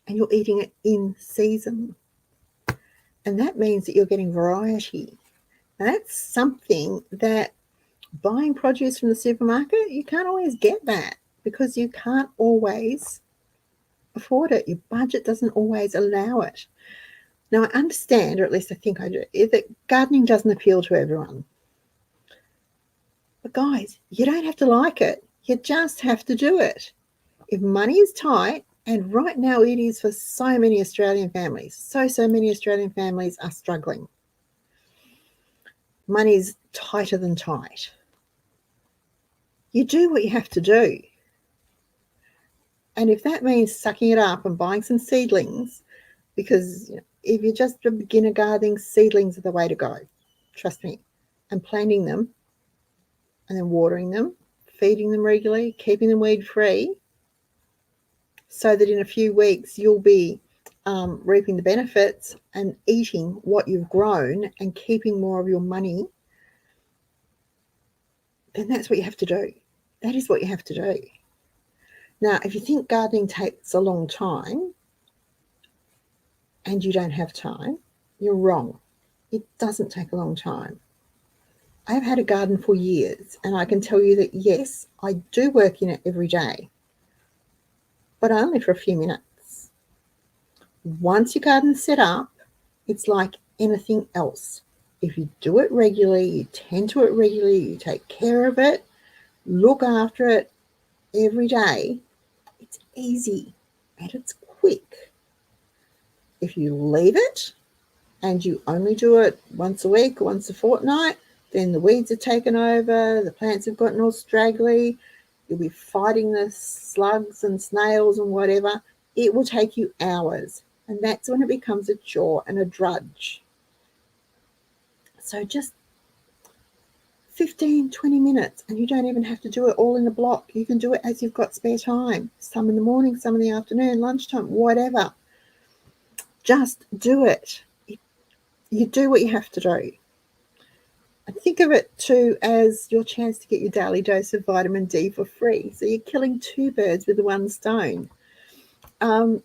and you're eating it in season. And that means that you're getting variety. And that's something that buying produce from the supermarket, you can't always get that because you can't always afford it. Your budget doesn't always allow it. Now, I understand, or at least I think I do, that gardening doesn't appeal to everyone. But guys, you don't have to like it. You just have to do it. If money is tight, and right now it is for so many Australian families, so many Australian families are struggling. Money's tighter than tight. You do what you have to do. And if that means sucking it up and buying some seedlings, because if you're just a beginner gardening, seedlings are the way to go. Trust me. And planting them and then watering them, feeding them regularly, keeping them weed-free, so that in a few weeks you'll be reaping the benefits and eating what you've grown and keeping more of your money, then that's what you have to do. That is what you have to do. Now, if you think gardening takes a long time and you don't have time, you're wrong. It doesn't take a long time. I've had a garden for years, and I can tell you that, yes, I do work in it every day, but only for a few minutes. Once your garden's set up, it's like anything else. If you do it regularly, you tend to it regularly, you take care of it, look after it every day, it's easy and it's quick. If you leave it and you only do it once a week or once a fortnight, then the weeds are taken over, the plants have gotten all straggly, you'll be fighting the slugs and snails and whatever. It will take you hours, and that's when it becomes a chore and a drudge. So just 15, 20 minutes, and you don't even have to do it all in a block. You can do it as you've got spare time, some in the morning, some in the afternoon, lunchtime, whatever. Just do it. You do what you have to do. And think of it too as your chance to get your daily dose of vitamin D for free. So you're killing two birds with one stone. I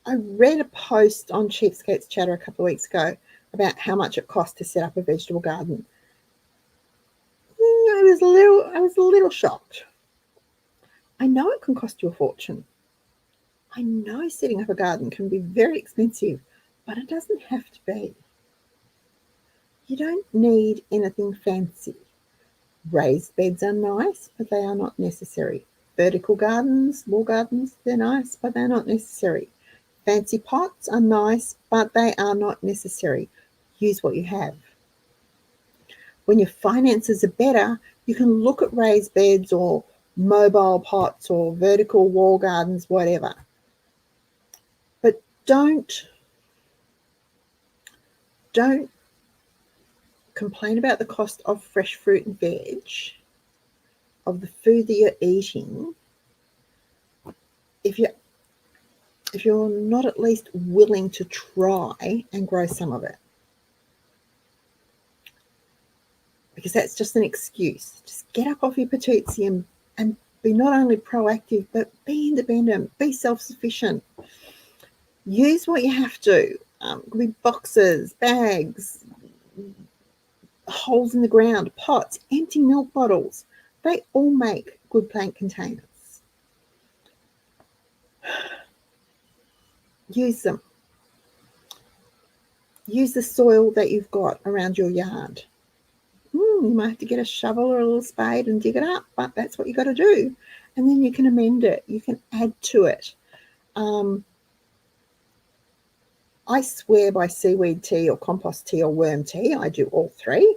read a post on Cheapskates Chatter a couple of weeks ago about how much it costs to set up a vegetable garden. I was a little shocked. I know it can cost you a fortune. I know setting up a garden can be very expensive, but it doesn't have to be. You don't need anything fancy. Raised beds are nice, but they are not necessary. Vertical gardens, wall gardens, they're nice, but they're not necessary. Fancy pots are nice, but they are not necessary. Use what you have. When your finances are better, you can look at raised beds or mobile pots or vertical wall gardens, whatever. But don't complain about the cost of fresh fruit and veg, of the food that you're eating, if you're not at least willing to try and grow some of it. Because that's just an excuse. Just get up off your patootie and be not only proactive, but be independent, be self-sufficient. Use what you have to. It could be boxes, bags, holes in the ground, pots, empty milk bottles. They all make good plant containers. Use them. Use the soil that you've got around your yard. You might have to get a shovel or a little spade and dig it up, but that's what you got to do. And then you can amend it. You can add to it. I swear by seaweed tea or compost tea or worm tea. I do all three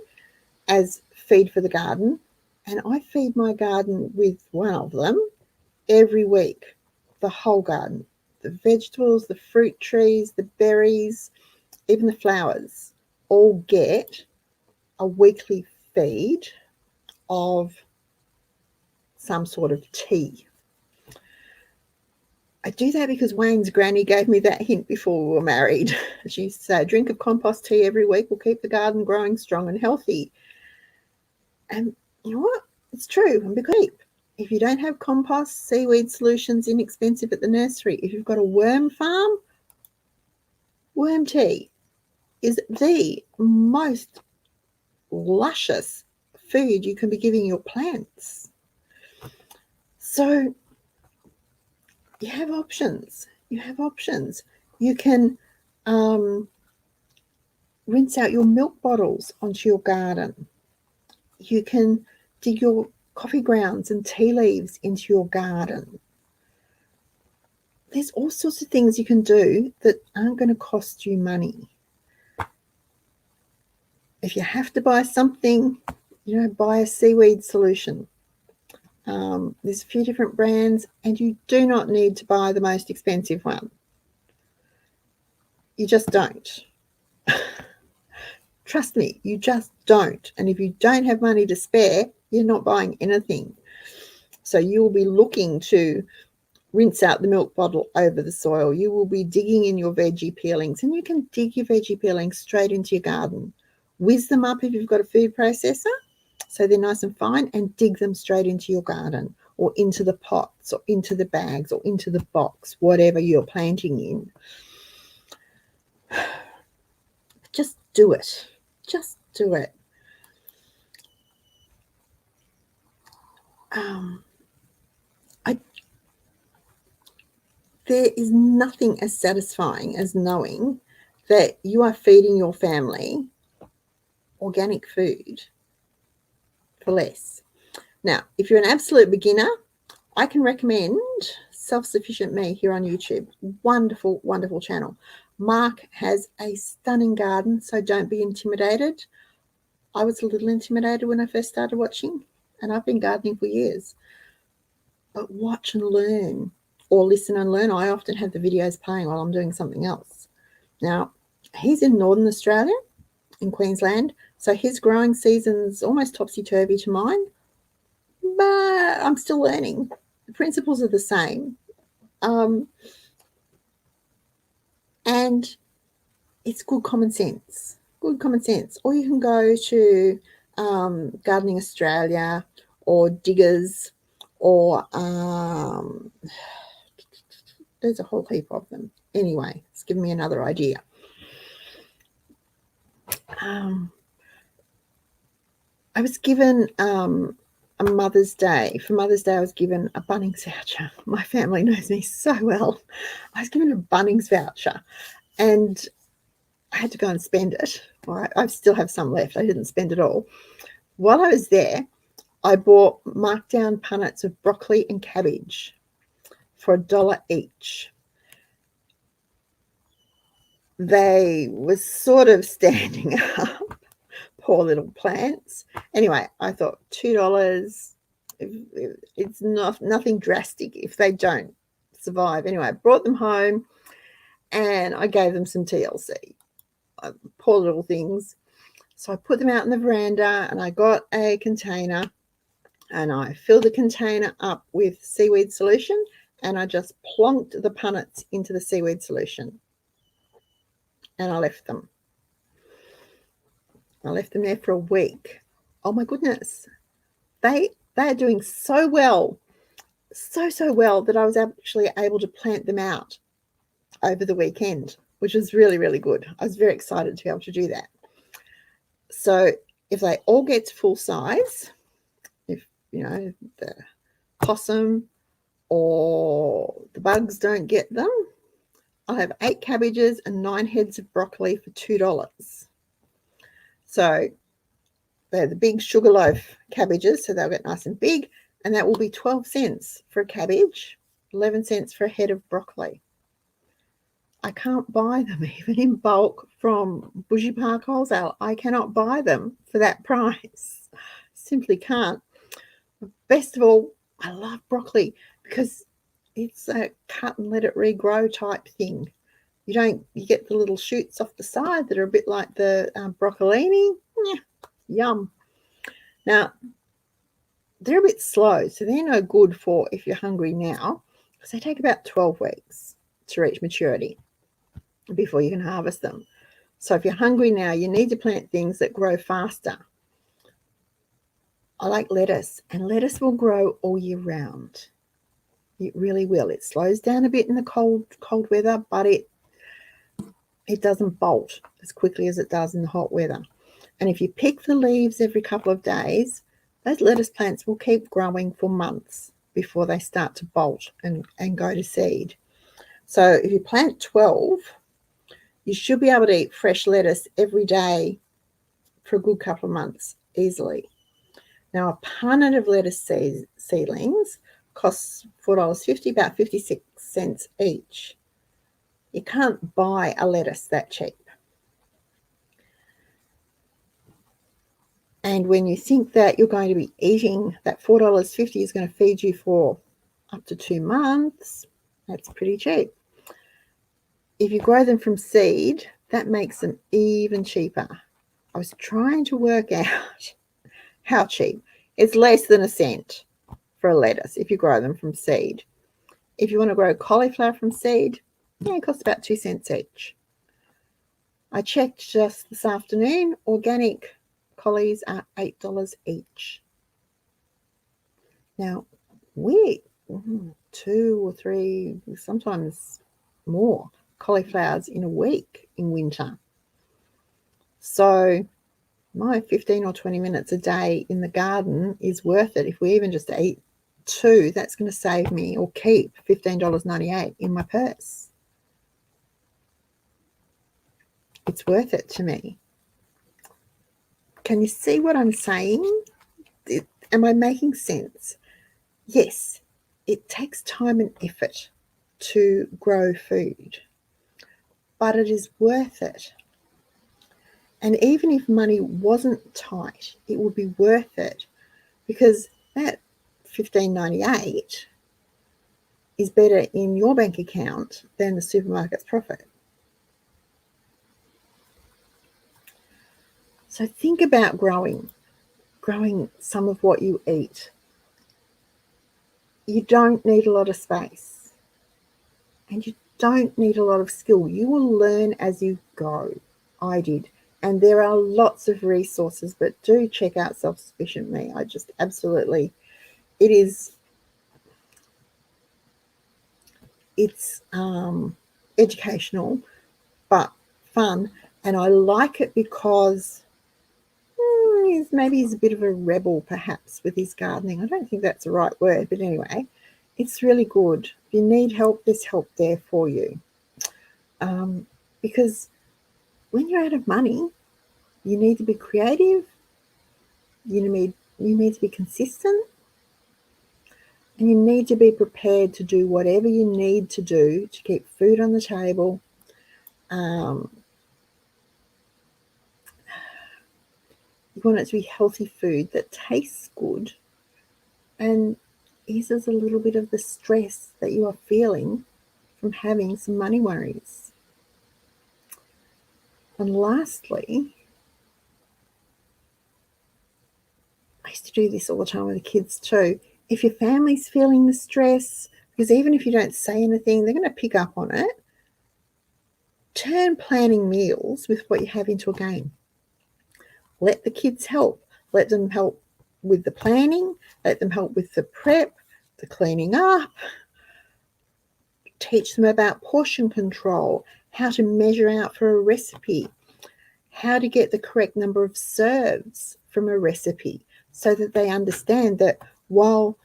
as feed for the garden. And I feed my garden with one of them every week, the whole garden. The vegetables, the fruit trees, the berries, even the flowers all get a weekly feed of some sort of tea. I do that because Wayne's granny gave me that hint before we were married. She said, a drink of compost tea every week will keep the garden growing strong and healthy. And you know what? It's true. And because if you don't have compost, seaweed solutions inexpensive at the nursery. If you've got a worm farm, worm tea is the most luscious food you can be giving your plants. So you have options. You have options. You can rinse out your milk bottles onto your garden. You can dig your coffee grounds and tea leaves into your garden. There's all sorts of things you can do that aren't going to cost you money. If you have to buy something, buy a seaweed solution. There's a few different brands, and you do not need to buy the most expensive one. You just don't. Trust me, you just don't. And if you don't have money to spare, you're not buying anything. So you will be looking to rinse out the milk bottle over the soil. You will be digging in your veggie peelings, and you can dig your veggie peelings straight into your garden. Whiz them up if you've got a food processor, so they're nice and fine, and dig them straight into your garden or into the pots or into the bags or into the box, whatever you're planting in. Just do it. Just do it. There is nothing as satisfying as knowing that you are feeding your family organic food for less. Now, if you're an absolute beginner, I can recommend Self-Sufficient Me here on YouTube. Wonderful, wonderful channel. Mark has a stunning garden, so don't be intimidated. I was a little intimidated when I first started watching, and I've been gardening for years. But watch and learn, or listen and learn. I often have the videos playing while I'm doing something else. Now, he's in Northern Australia, in Queensland, so his growing season's almost topsy-turvy to mine, but I'm still learning. The principles are the same. And it's good common sense. Good common sense. Or you can go to Gardening Australia or Diggers, or there's a whole heap of them. Anyway, it's given me another idea. I was given a Mother's Day. For Mother's Day, I was given a Bunnings voucher. My family knows me so well. I was given a Bunnings voucher, and I had to go and spend it. All right, I still have some left. I didn't spend it all. While I was there, I bought markdown punnets of broccoli and cabbage for $1 each. They were sort of standing up, poor little plants. Anyway, I thought $2, it's nothing drastic if they don't survive. Anyway, I brought them home and I gave them some TLC. Poor little things. So I put them out in the veranda, and I got a container, and I filled the container up with seaweed solution, and I just plonked the punnets into the seaweed solution, and I left them. I left them there for a week. Oh my goodness. They are doing so well, so well, that I was actually able to plant them out over the weekend, which was really, really good. I was very excited to be able to do that. So If they all get to full size, if, the possum or the bugs don't get them, I'll have 8 cabbages and 9 heads of broccoli for $2. So they're the big sugarloaf cabbages, so they'll get nice and big, and that will be 12 cents for a cabbage, 11 cents for a head of broccoli. I can't buy them even in bulk from Bushy Park Wholesale. I cannot buy them for that price. Simply can't. Best of all, I love broccoli because it's a cut and let it regrow type thing. You get the little shoots off the side that are a bit like the broccolini. Yeah, yum. Now, they're a bit slow, so they're no good for if you're hungry now, because they take about 12 weeks to reach maturity before you can harvest them. So if you're hungry now, you need to plant things that grow faster. I like lettuce, and lettuce will grow all year round. It really will. It slows down a bit in the cold weather, but it doesn't bolt as quickly as it does in the hot weather. And if you pick the leaves every couple of days, those lettuce plants will keep growing for months before they start to bolt and go to seed. So if you plant 12, you should be able to eat fresh lettuce every day for a good couple of months easily. Now, a punnet of lettuce seedlings costs $4.50, about 56 cents each. You can't buy a lettuce that cheap. And when you think that you're going to be eating, that $4.50 is going to feed you for up to 2 months, that's pretty cheap. If you grow them from seed, that makes them even cheaper. I was trying to work out how cheap. It's less than a cent for a lettuce if you grow them from seed. If you want to grow cauliflower from seed, it costs about 2 cents each. I checked just this afternoon. Organic collies are $8 each. Now, we eat 2 or 3, sometimes more cauliflowers in a week in winter. So my 15 or 20 minutes a day in the garden is worth it. If we even just eat 2, that's going to save me or keep $15.98 in my purse. It's worth it to me. Can you see what I'm saying? Am I making sense? Yes, it takes time and effort to grow food, but it is worth it. And even if money wasn't tight, it would be worth it, because that $15.98 is better in your bank account than the supermarket's profit. So think about growing some of what you eat. You don't need a lot of space, and you don't need a lot of skill. You will learn as you go. I did. And there are lots of resources, but do check out Self-Sufficient Me. I just absolutely, it's educational, but fun. And I like it because maybe he's a bit of a rebel, perhaps, with his gardening. I don't think that's the right word, but anyway, it's really good. If you need help, there's help there for you. Because when you're out of money, you need to be creative, you need to be consistent, and you need to be prepared to do whatever you need to do to keep food on the table. You want it to be healthy food that tastes good and eases a little bit of the stress that you are feeling from having some money worries. And lastly, I used to do this all the time with the kids too. If your family's feeling the stress, because even if you don't say anything, they're going to pick up on it, turn planning meals with what you have into a game. Let the kids help. Let them help with the planning. Let them help with the prep, the cleaning up. Teach them about portion control, how to measure out for a recipe, how to get the correct number of serves from a recipe so that they understand that while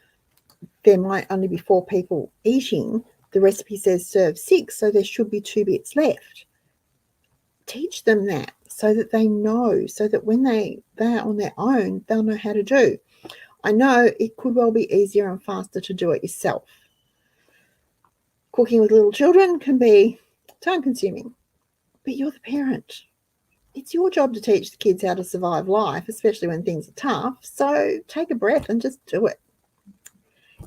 there might only be 4 people eating, the recipe says serve 6, so there should be 2 bits left. Teach them that so that they know, so that when they're on their own, they'll know how to do. I know it could well be easier and faster to do it yourself. Cooking with little children can be time-consuming, but you're the parent. It's your job to teach the kids how to survive life, especially when things are tough. So take a breath and just do it.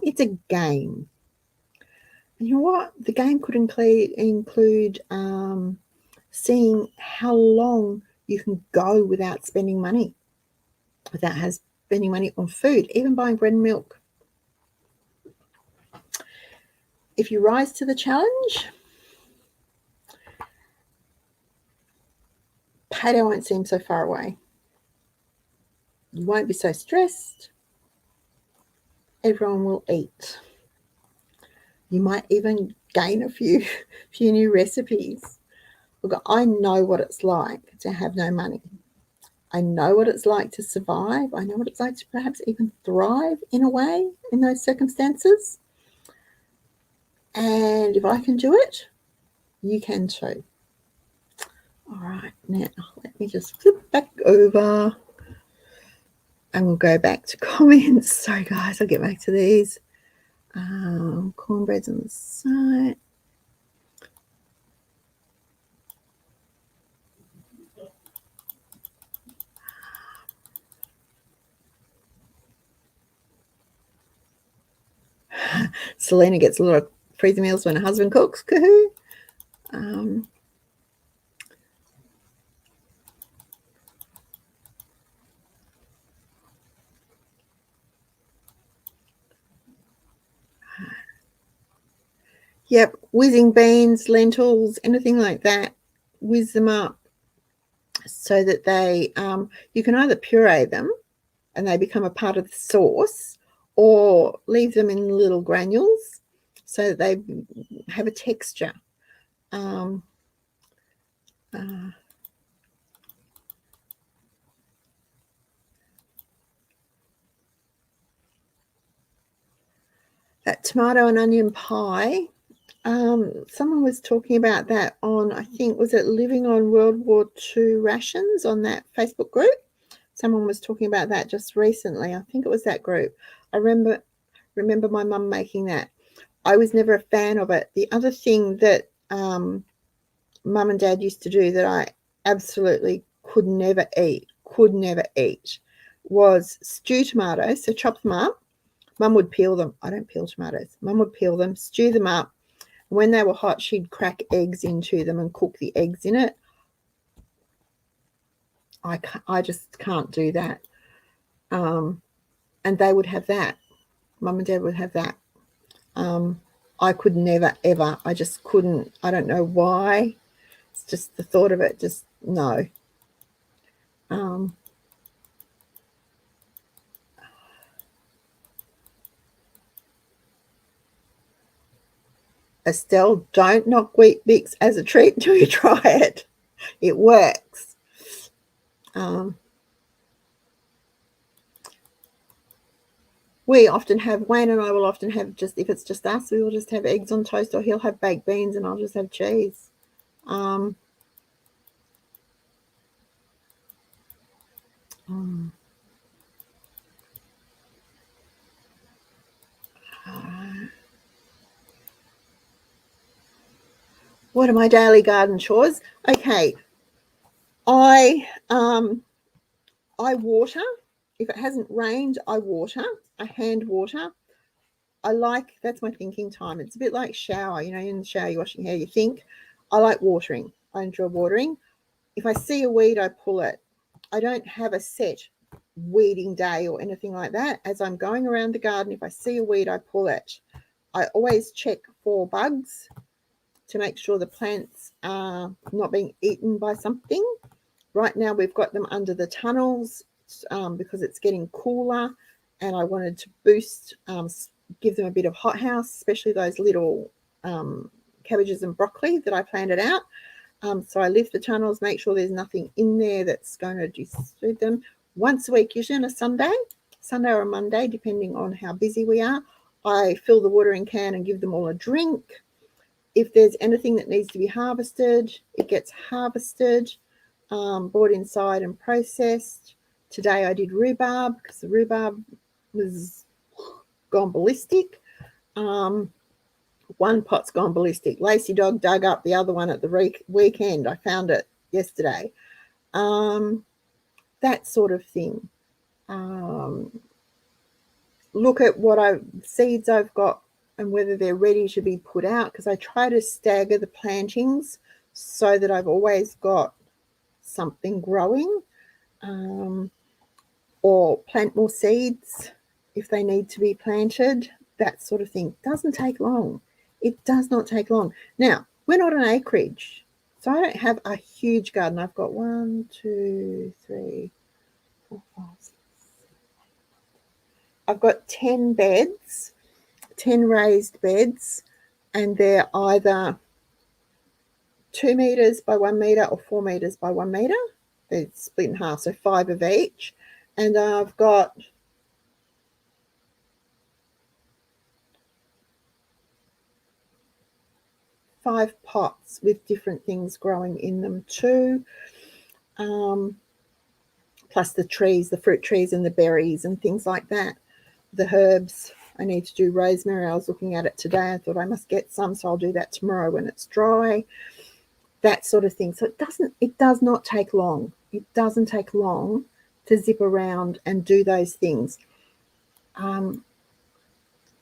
It's a game. And you know what? The game could include seeing how long you can go without spending money, spending money on food, even buying bread and milk. If you rise to the challenge, payday won't seem so far away. You won't be so stressed. Everyone will eat. You might even gain a few new recipes. Look, I know what it's like to have no money. I know what it's like to survive. I know what it's like to perhaps even thrive in a way in those circumstances. And if I can do it, you can too. All right, now let me just flip back over and we'll go back to comments. Sorry guys, I'll get back to these. Cornbread's on the side. Selena gets a lot of freezer meals when her husband cooks. Cahoo. Yep, whizzing beans, lentils, anything like that. Whiz them up so that they, you can either puree them and they become a part of the sauce, or leave them in little granules so that they have a texture. That tomato and onion pie, someone was talking about that on, I think, was it Living on World War II Rations on that Facebook group? Someone was talking about that just recently. I think it was that group. I remember my mum making that. I was never a fan of it. The other thing that mum and dad used to do that I absolutely could never eat, was stew tomatoes. So chop them up. Mum would peel them. I don't peel tomatoes. Mum would peel them, stew them up. When they were hot, she'd crack eggs into them and cook the eggs in it. I just can't do that. And they would have that. Mum and dad would have that. I could never, ever. I just couldn't. I don't know why. It's just the thought of it. Just no. Estelle, don't knock Wheat Bix as a treat until you try it. It works. We often have, Wayne and I will often have, just if it's just us, we will just have eggs on toast, or he'll have baked beans and I'll just have cheese. What are my daily garden chores? Okay, I water. If it hasn't rained, I water. I hand water. That's my thinking time. It's a bit like shower. You know, in the shower, you're washing hair, you think. I like watering. I enjoy watering. If I see a weed, I pull it. I don't have a set weeding day or anything like that. As I'm going around the garden, if I see a weed, I pull it. I always check for bugs to make sure the plants are not being eaten by something. Right now we've got them under the tunnels because it's getting cooler, and I wanted to boost, give them a bit of hothouse, especially those little cabbages and broccoli that I planted out. So I lift the tunnels, make sure there's nothing in there that's going to disturb them. once a week, usually on a Sunday or a Monday, depending on how busy we are. I fill the watering can and give them all a drink. If there's anything that needs to be harvested, it gets harvested, brought inside and processed. Today I did rhubarb because the rhubarb was gone ballistic. One pot's gone ballistic. Lacey dog dug up the other one at the weekend. I found it yesterday. That sort of thing. Look at what seeds I've got and whether they're ready to be put out, because I try to stagger the plantings so that I've always got something growing, or plant more seeds if they need to be planted, that sort of thing. Doesn't take long. It does not take long. Now, we're not an acreage, so I don't have a huge garden. I've got 1, 2, 3, 4, 5, 6. I've got 10 beds, 10 raised beds, and they're either 2 meters by 1 meter or 4 meters by 1 meter. They're split in half, so 5 of each. And I've got 5 pots with different things growing in them too. Plus the trees, the fruit trees and the berries and things like that. The herbs, I need to do rosemary. I was looking at it today. I thought I must get some, so I'll do that tomorrow when it's dry. That sort of thing. So it does not take long. It doesn't take long to zip around and do those things.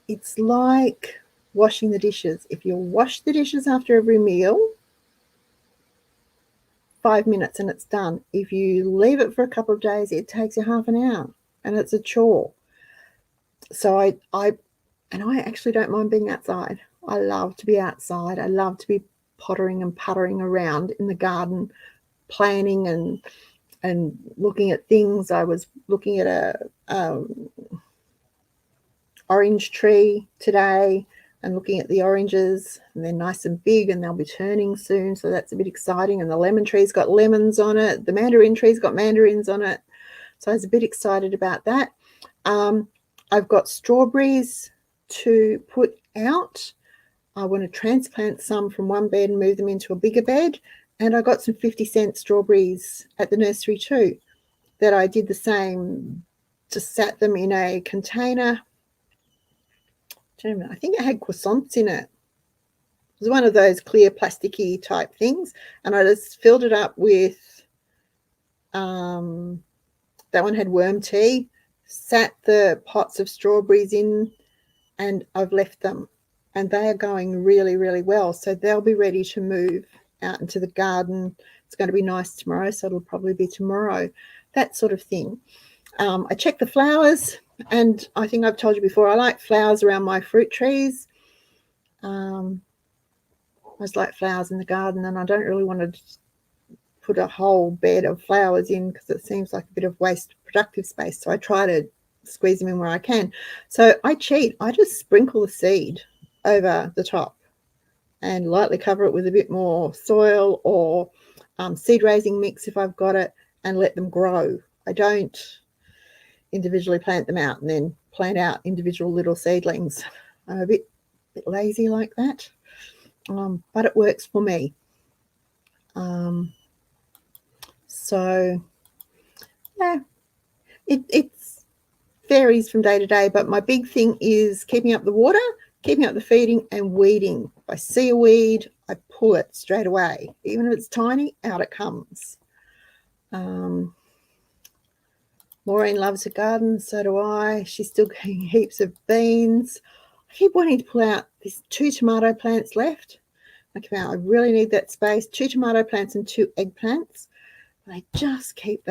It's like washing the dishes. If you wash the dishes after every meal, 5 minutes and it's done. If you leave it for a couple of days, it takes you half an hour and it's a chore. So I actually don't mind being outside. I love to be outside. I love to be pottering and puttering around in the garden, planning and looking at things. I was looking at a orange tree today and looking at the oranges, and they're nice and big and they'll be turning soon, so that's a bit exciting. And the lemon tree's got lemons on it, the mandarin tree's got mandarins on it, so I was a bit excited about that. I've got strawberries to put out. I want to transplant some from one bed and move them into a bigger bed, and I got some 50-cent strawberries at the nursery too that I did the same, just sat them in a container. I think it had croissants in it. It was one of those clear plasticky type things, and I just filled it up with that one had worm tea, sat the pots of strawberries in, and I've left them, and they are going really, really well. So they'll be ready to move out into the garden. It's going to be nice tomorrow, so it'll probably be tomorrow, that sort of thing. I check the flowers, and I think I've told you before, I like flowers around my fruit trees. I just like flowers in the garden, and I don't really want to put a whole bed of flowers in because it seems like a bit of waste productive space. So I try to squeeze them in where I can. So I cheat. I just sprinkle the seed over the top and lightly cover it with a bit more soil or seed raising mix if I've got it, and let them grow. I don't individually plant them out and then plant out individual little seedlings. I'm a bit lazy like that, but it works for me. So yeah, it varies from day to day, but my big thing is keeping up the water, keeping up the feeding, and weeding. If I see a weed, I pull it straight away. Even if it's tiny, out it comes. Maureen loves a garden, so do I. She's still getting heaps of beans. I keep wanting to pull out. There's 2 tomato plants left. I really need that space. 2 tomato plants and 2 eggplants. They just keep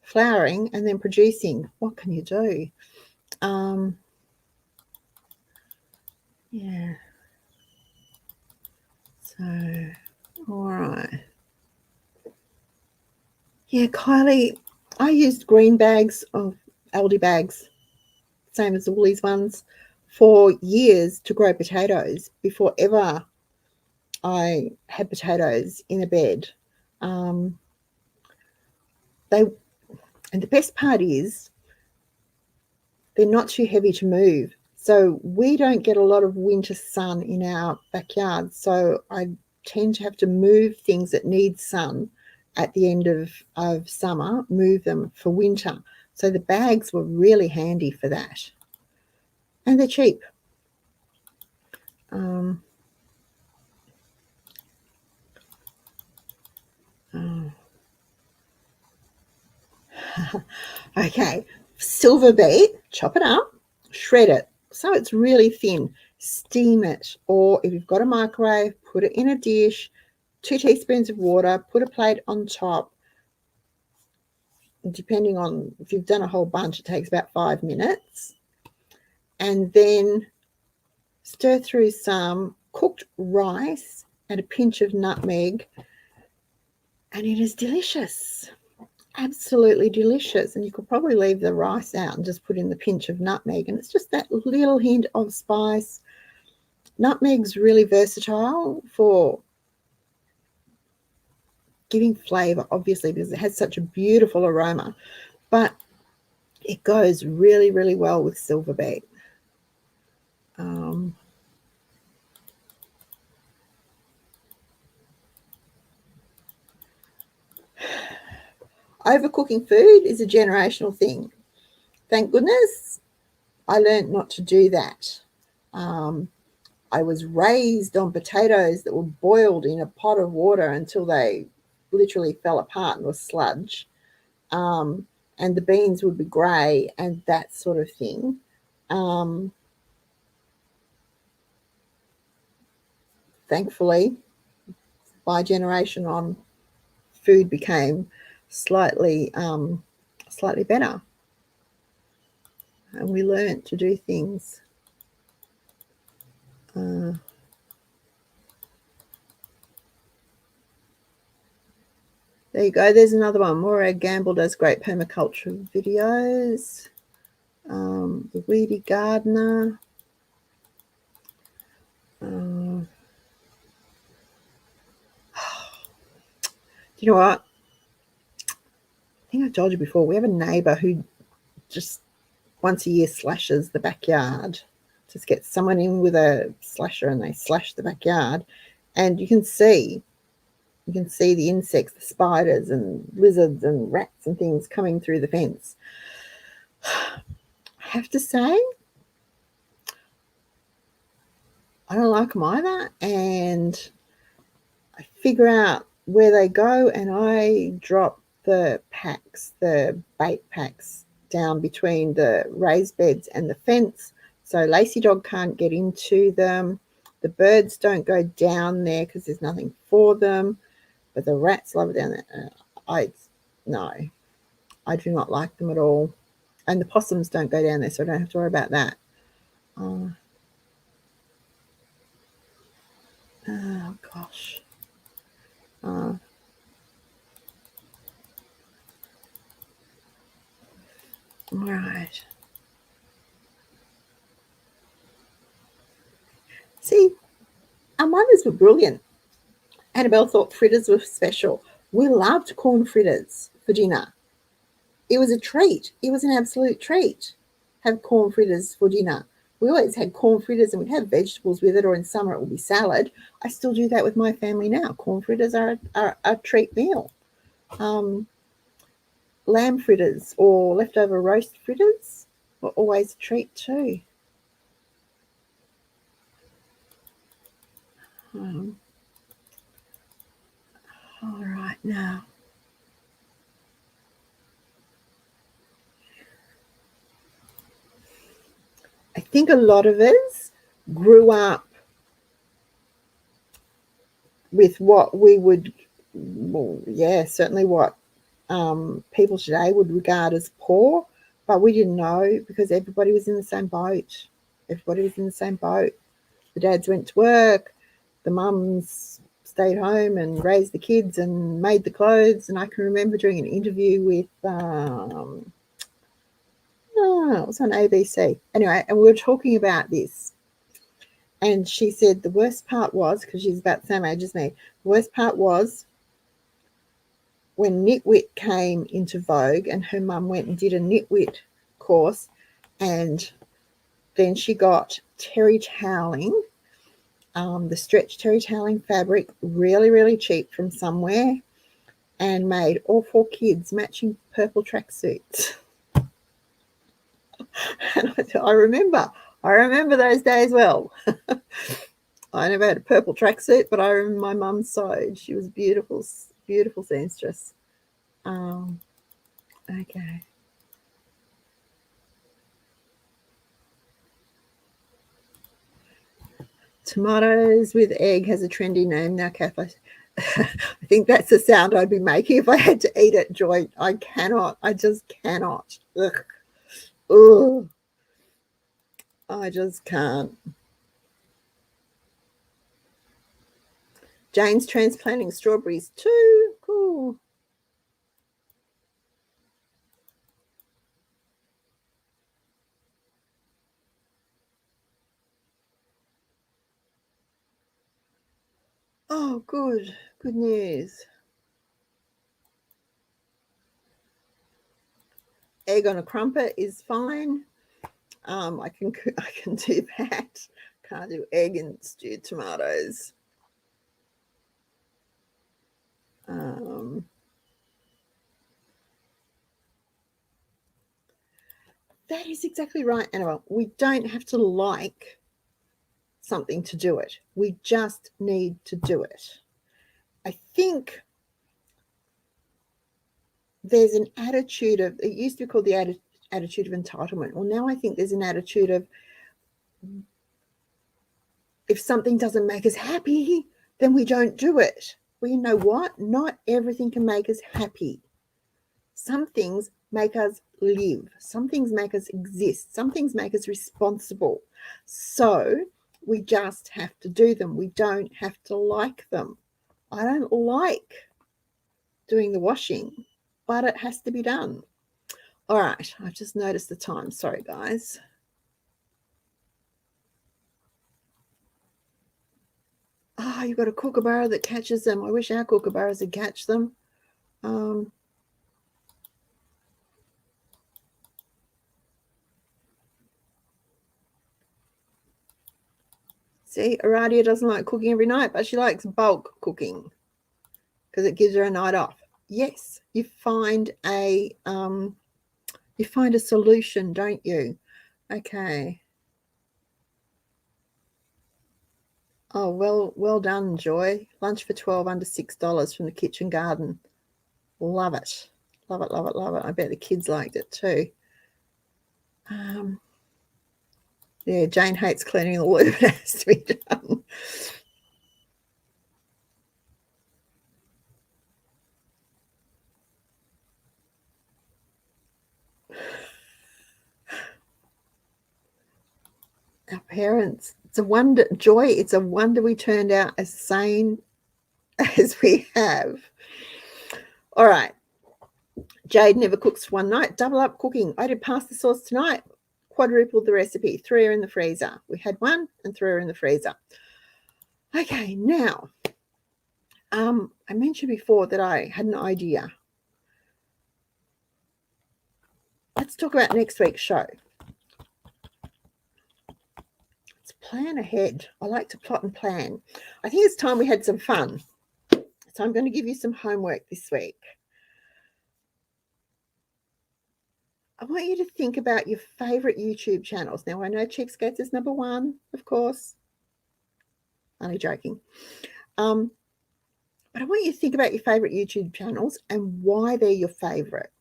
flowering and then producing. What can you do? Yeah. So, all right. Yeah, Kylie, I used green bags of Aldi bags, same as the Woolies ones, for years to grow potatoes before ever I had potatoes in a bed. and the best part is they're not too heavy to move. So we don't get a lot of winter sun in our backyard. So I tend to have to move things that need sun at the end of summer, move them for winter. So the bags were really handy for that. And they're cheap. Oh. Okay, silver beet, chop it up, shred it so it's really thin, steam it, or if you've got a microwave, put it in a dish, 2 teaspoons of water, put a plate on top. Depending on if you've done a whole bunch, it takes about 5 minutes. And then stir through some cooked rice and a pinch of nutmeg, and it is delicious. Absolutely delicious. And you could probably leave the rice out and just put in the pinch of nutmeg, and it's just that little hint of spice. Nutmeg's really versatile for giving flavor, obviously, because it has such a beautiful aroma, but it goes really, really well with silver beet. Overcooking food is a generational thing. Thank goodness I learned not to do that. I was raised on potatoes that were boiled in a pot of water until they literally fell apart and were sludge. And the beans would be grey and that sort of thing. Thankfully, my generation on, food became slightly better, and we learnt to do things. There you go. There's another one. Maura Gamble does great permaculture videos. The Weedy Gardener. Do you know what? I think I told you before, we have a neighbour who just once a year slashes the backyard. Just gets someone in with a slasher and they slash the backyard, and you can see the insects, the spiders and lizards and rats and things coming through the fence. I have to say, I don't like them either, and I figure out where they go and I drop the bait packs down between the raised beds and the fence, so Lacey dog can't get into them. The birds don't go down there because there's nothing for them, but the rats love it down there. I do not like them at all, and the possums don't go down there, so I don't have to worry about that. Oh gosh. All right. See, our mothers were brilliant. Annabelle thought fritters were special. We loved corn fritters for dinner. It was a treat. It was an absolute treat. Have corn fritters for dinner. We always had corn fritters and we'd have vegetables with it, or in summer it would be salad. I still do that with my family now. Corn fritters are a treat meal. Lamb fritters or leftover roast fritters were always a treat too. All right, now. I think a lot of us grew up with what we would, certainly what people today would regard as poor, but we didn't know because everybody was in the same boat. The dads went to work, the mums stayed home and raised the kids and made the clothes. And I can remember doing an interview with, it was on ABC. Anyway, and we were talking about this. And she said the worst part was, because she's about the same age as me, the worst part was when knitwit came into vogue, and her mum went and did a knitwit course, and then she got terry toweling, the stretch terry toweling fabric, really, really cheap from somewhere, and made all 4 kids matching purple tracksuits. And I remember those days well. I never had a purple tracksuit, but I remember my mum sewed. She was beautiful, beautiful seamstress. Okay. Tomatoes with egg has a trendy name now, Kath. I think that's the sound I'd be making if I had to eat it, Joy. I cannot. I just cannot. Ugh. Ugh. I just can't. Jane's transplanting strawberries too. Cool. Oh, good. Good news. Egg on a crumpet is fine. I can do that. Can't do egg and stewed tomatoes. That is exactly right, Annabelle. We don't have to like something to do it. We just need to do it. I think there's an attitude of, it used to be called the attitude of entitlement. Well, now I think there's an attitude of, if something doesn't make us happy, then we don't do it. Well, you know what? Not everything can make us happy. Some things make us live. Some things make us exist. Some things make us responsible. So we just have to do them. We don't have to like them. I don't like doing the washing, but it has to be done. All right, I've just noticed the time. Sorry, guys. Oh, you've got a kookaburra that catches them. I wish our kookaburras would catch them. See, Aradia doesn't like cooking every night, but she likes bulk cooking because it gives her a night off. Yes, you find a solution, don't you? Okay. Oh, well done, Joy. Lunch for 12 under $6 from the kitchen garden. Love it. Love it, love it, love it. I bet the kids liked it too. Yeah, Jane hates cleaning the loo. It has to be done. Our parents, it's a wonder, Joy, it's a wonder we turned out as sane as we have. All right. Jade never cooks one night. Double up cooking. I did pasta sauce tonight. Quadrupled the recipe. 3 are in the freezer. We had 1 and 3 are in the freezer. Okay, now, I mentioned before that I had an idea. Let's talk about next week's show. Let's plan ahead. I like to plot and plan. I think it's time we had some fun. So I'm going to give you some homework this week. I want you to think about your favorite YouTube channels. Now, I know Cheapskates is number 1, of course. Only joking. But I want you to think about your favorite YouTube channels and why they're your favorite.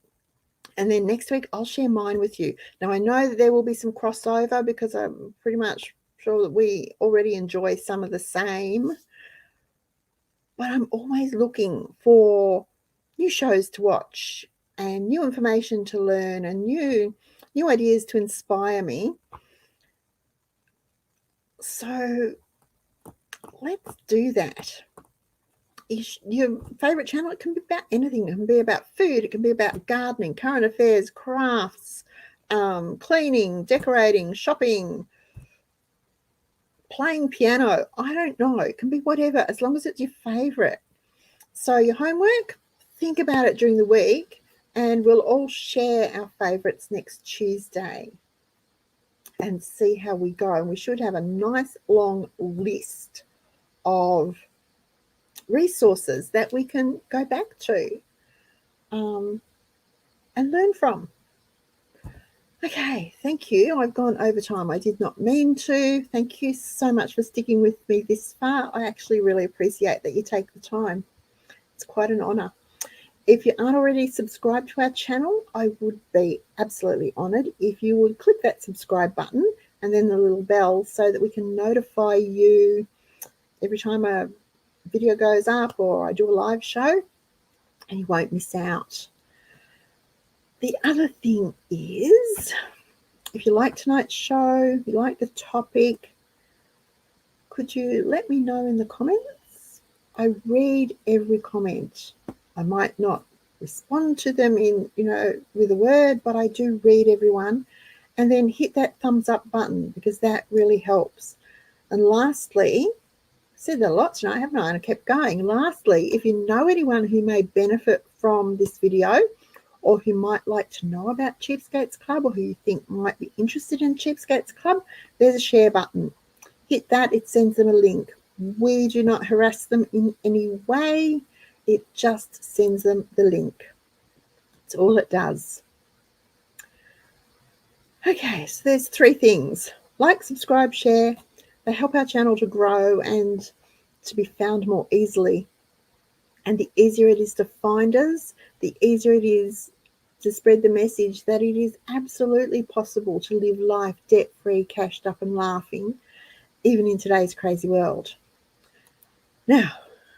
And then next week, I'll share mine with you. Now, I know that there will be some crossover because I'm pretty much sure that we already enjoy some of the same. But I'm always looking for new shows to watch and new information to learn and new ideas to inspire me. So let's do that. Your favorite channel, it can be about anything. It can be about food, it can be about gardening, current affairs, crafts, cleaning, decorating, shopping, playing piano. I don't know, it can be whatever, as long as it's your favorite. So your homework, think about it during the week, and we'll all share our favourites next Tuesday and see how we go. And we should have a nice long list of resources that we can go back to and learn from. Okay, thank you. I've gone over time. I did not mean to. Thank you so much for sticking with me this far. I actually really appreciate that you take the time. It's quite an honour. If you aren't already subscribed to our channel, I would be absolutely honoured if you would click that subscribe button and then the little bell so that we can notify you every time a video goes up or I do a live show, and you won't miss out. The other thing is, if you like tonight's show, you like the topic, could you let me know in the comments? I read every comment. I might not respond to them in, with a word, but I do read everyone. And then hit that thumbs up button because that really helps. And lastly, I said that a lot tonight, haven't I? And I kept going. Lastly, if you know anyone who may benefit from this video or who might like to know about Cheapskates Club or who you think might be interested in Cheapskates Club, there's a share button. Hit that, it sends them a link. We do not harass them in any way. It just sends them the link. That's all it does. Okay, so there's 3 things. Like, subscribe, share. They help our channel to grow and to be found more easily. And the easier it is to find us, the easier it is to spread the message that it is absolutely possible to live life debt-free, cashed up and laughing, even in today's crazy world. Now,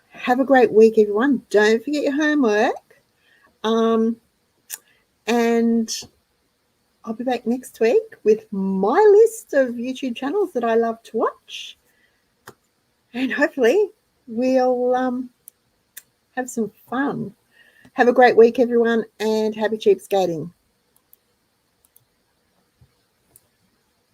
have a great week, everyone. Don't forget your homework. And I'll be back next week with my list of YouTube channels that I love to watch. And hopefully we'll have some fun. Have a great week, everyone, and happy cheapskating.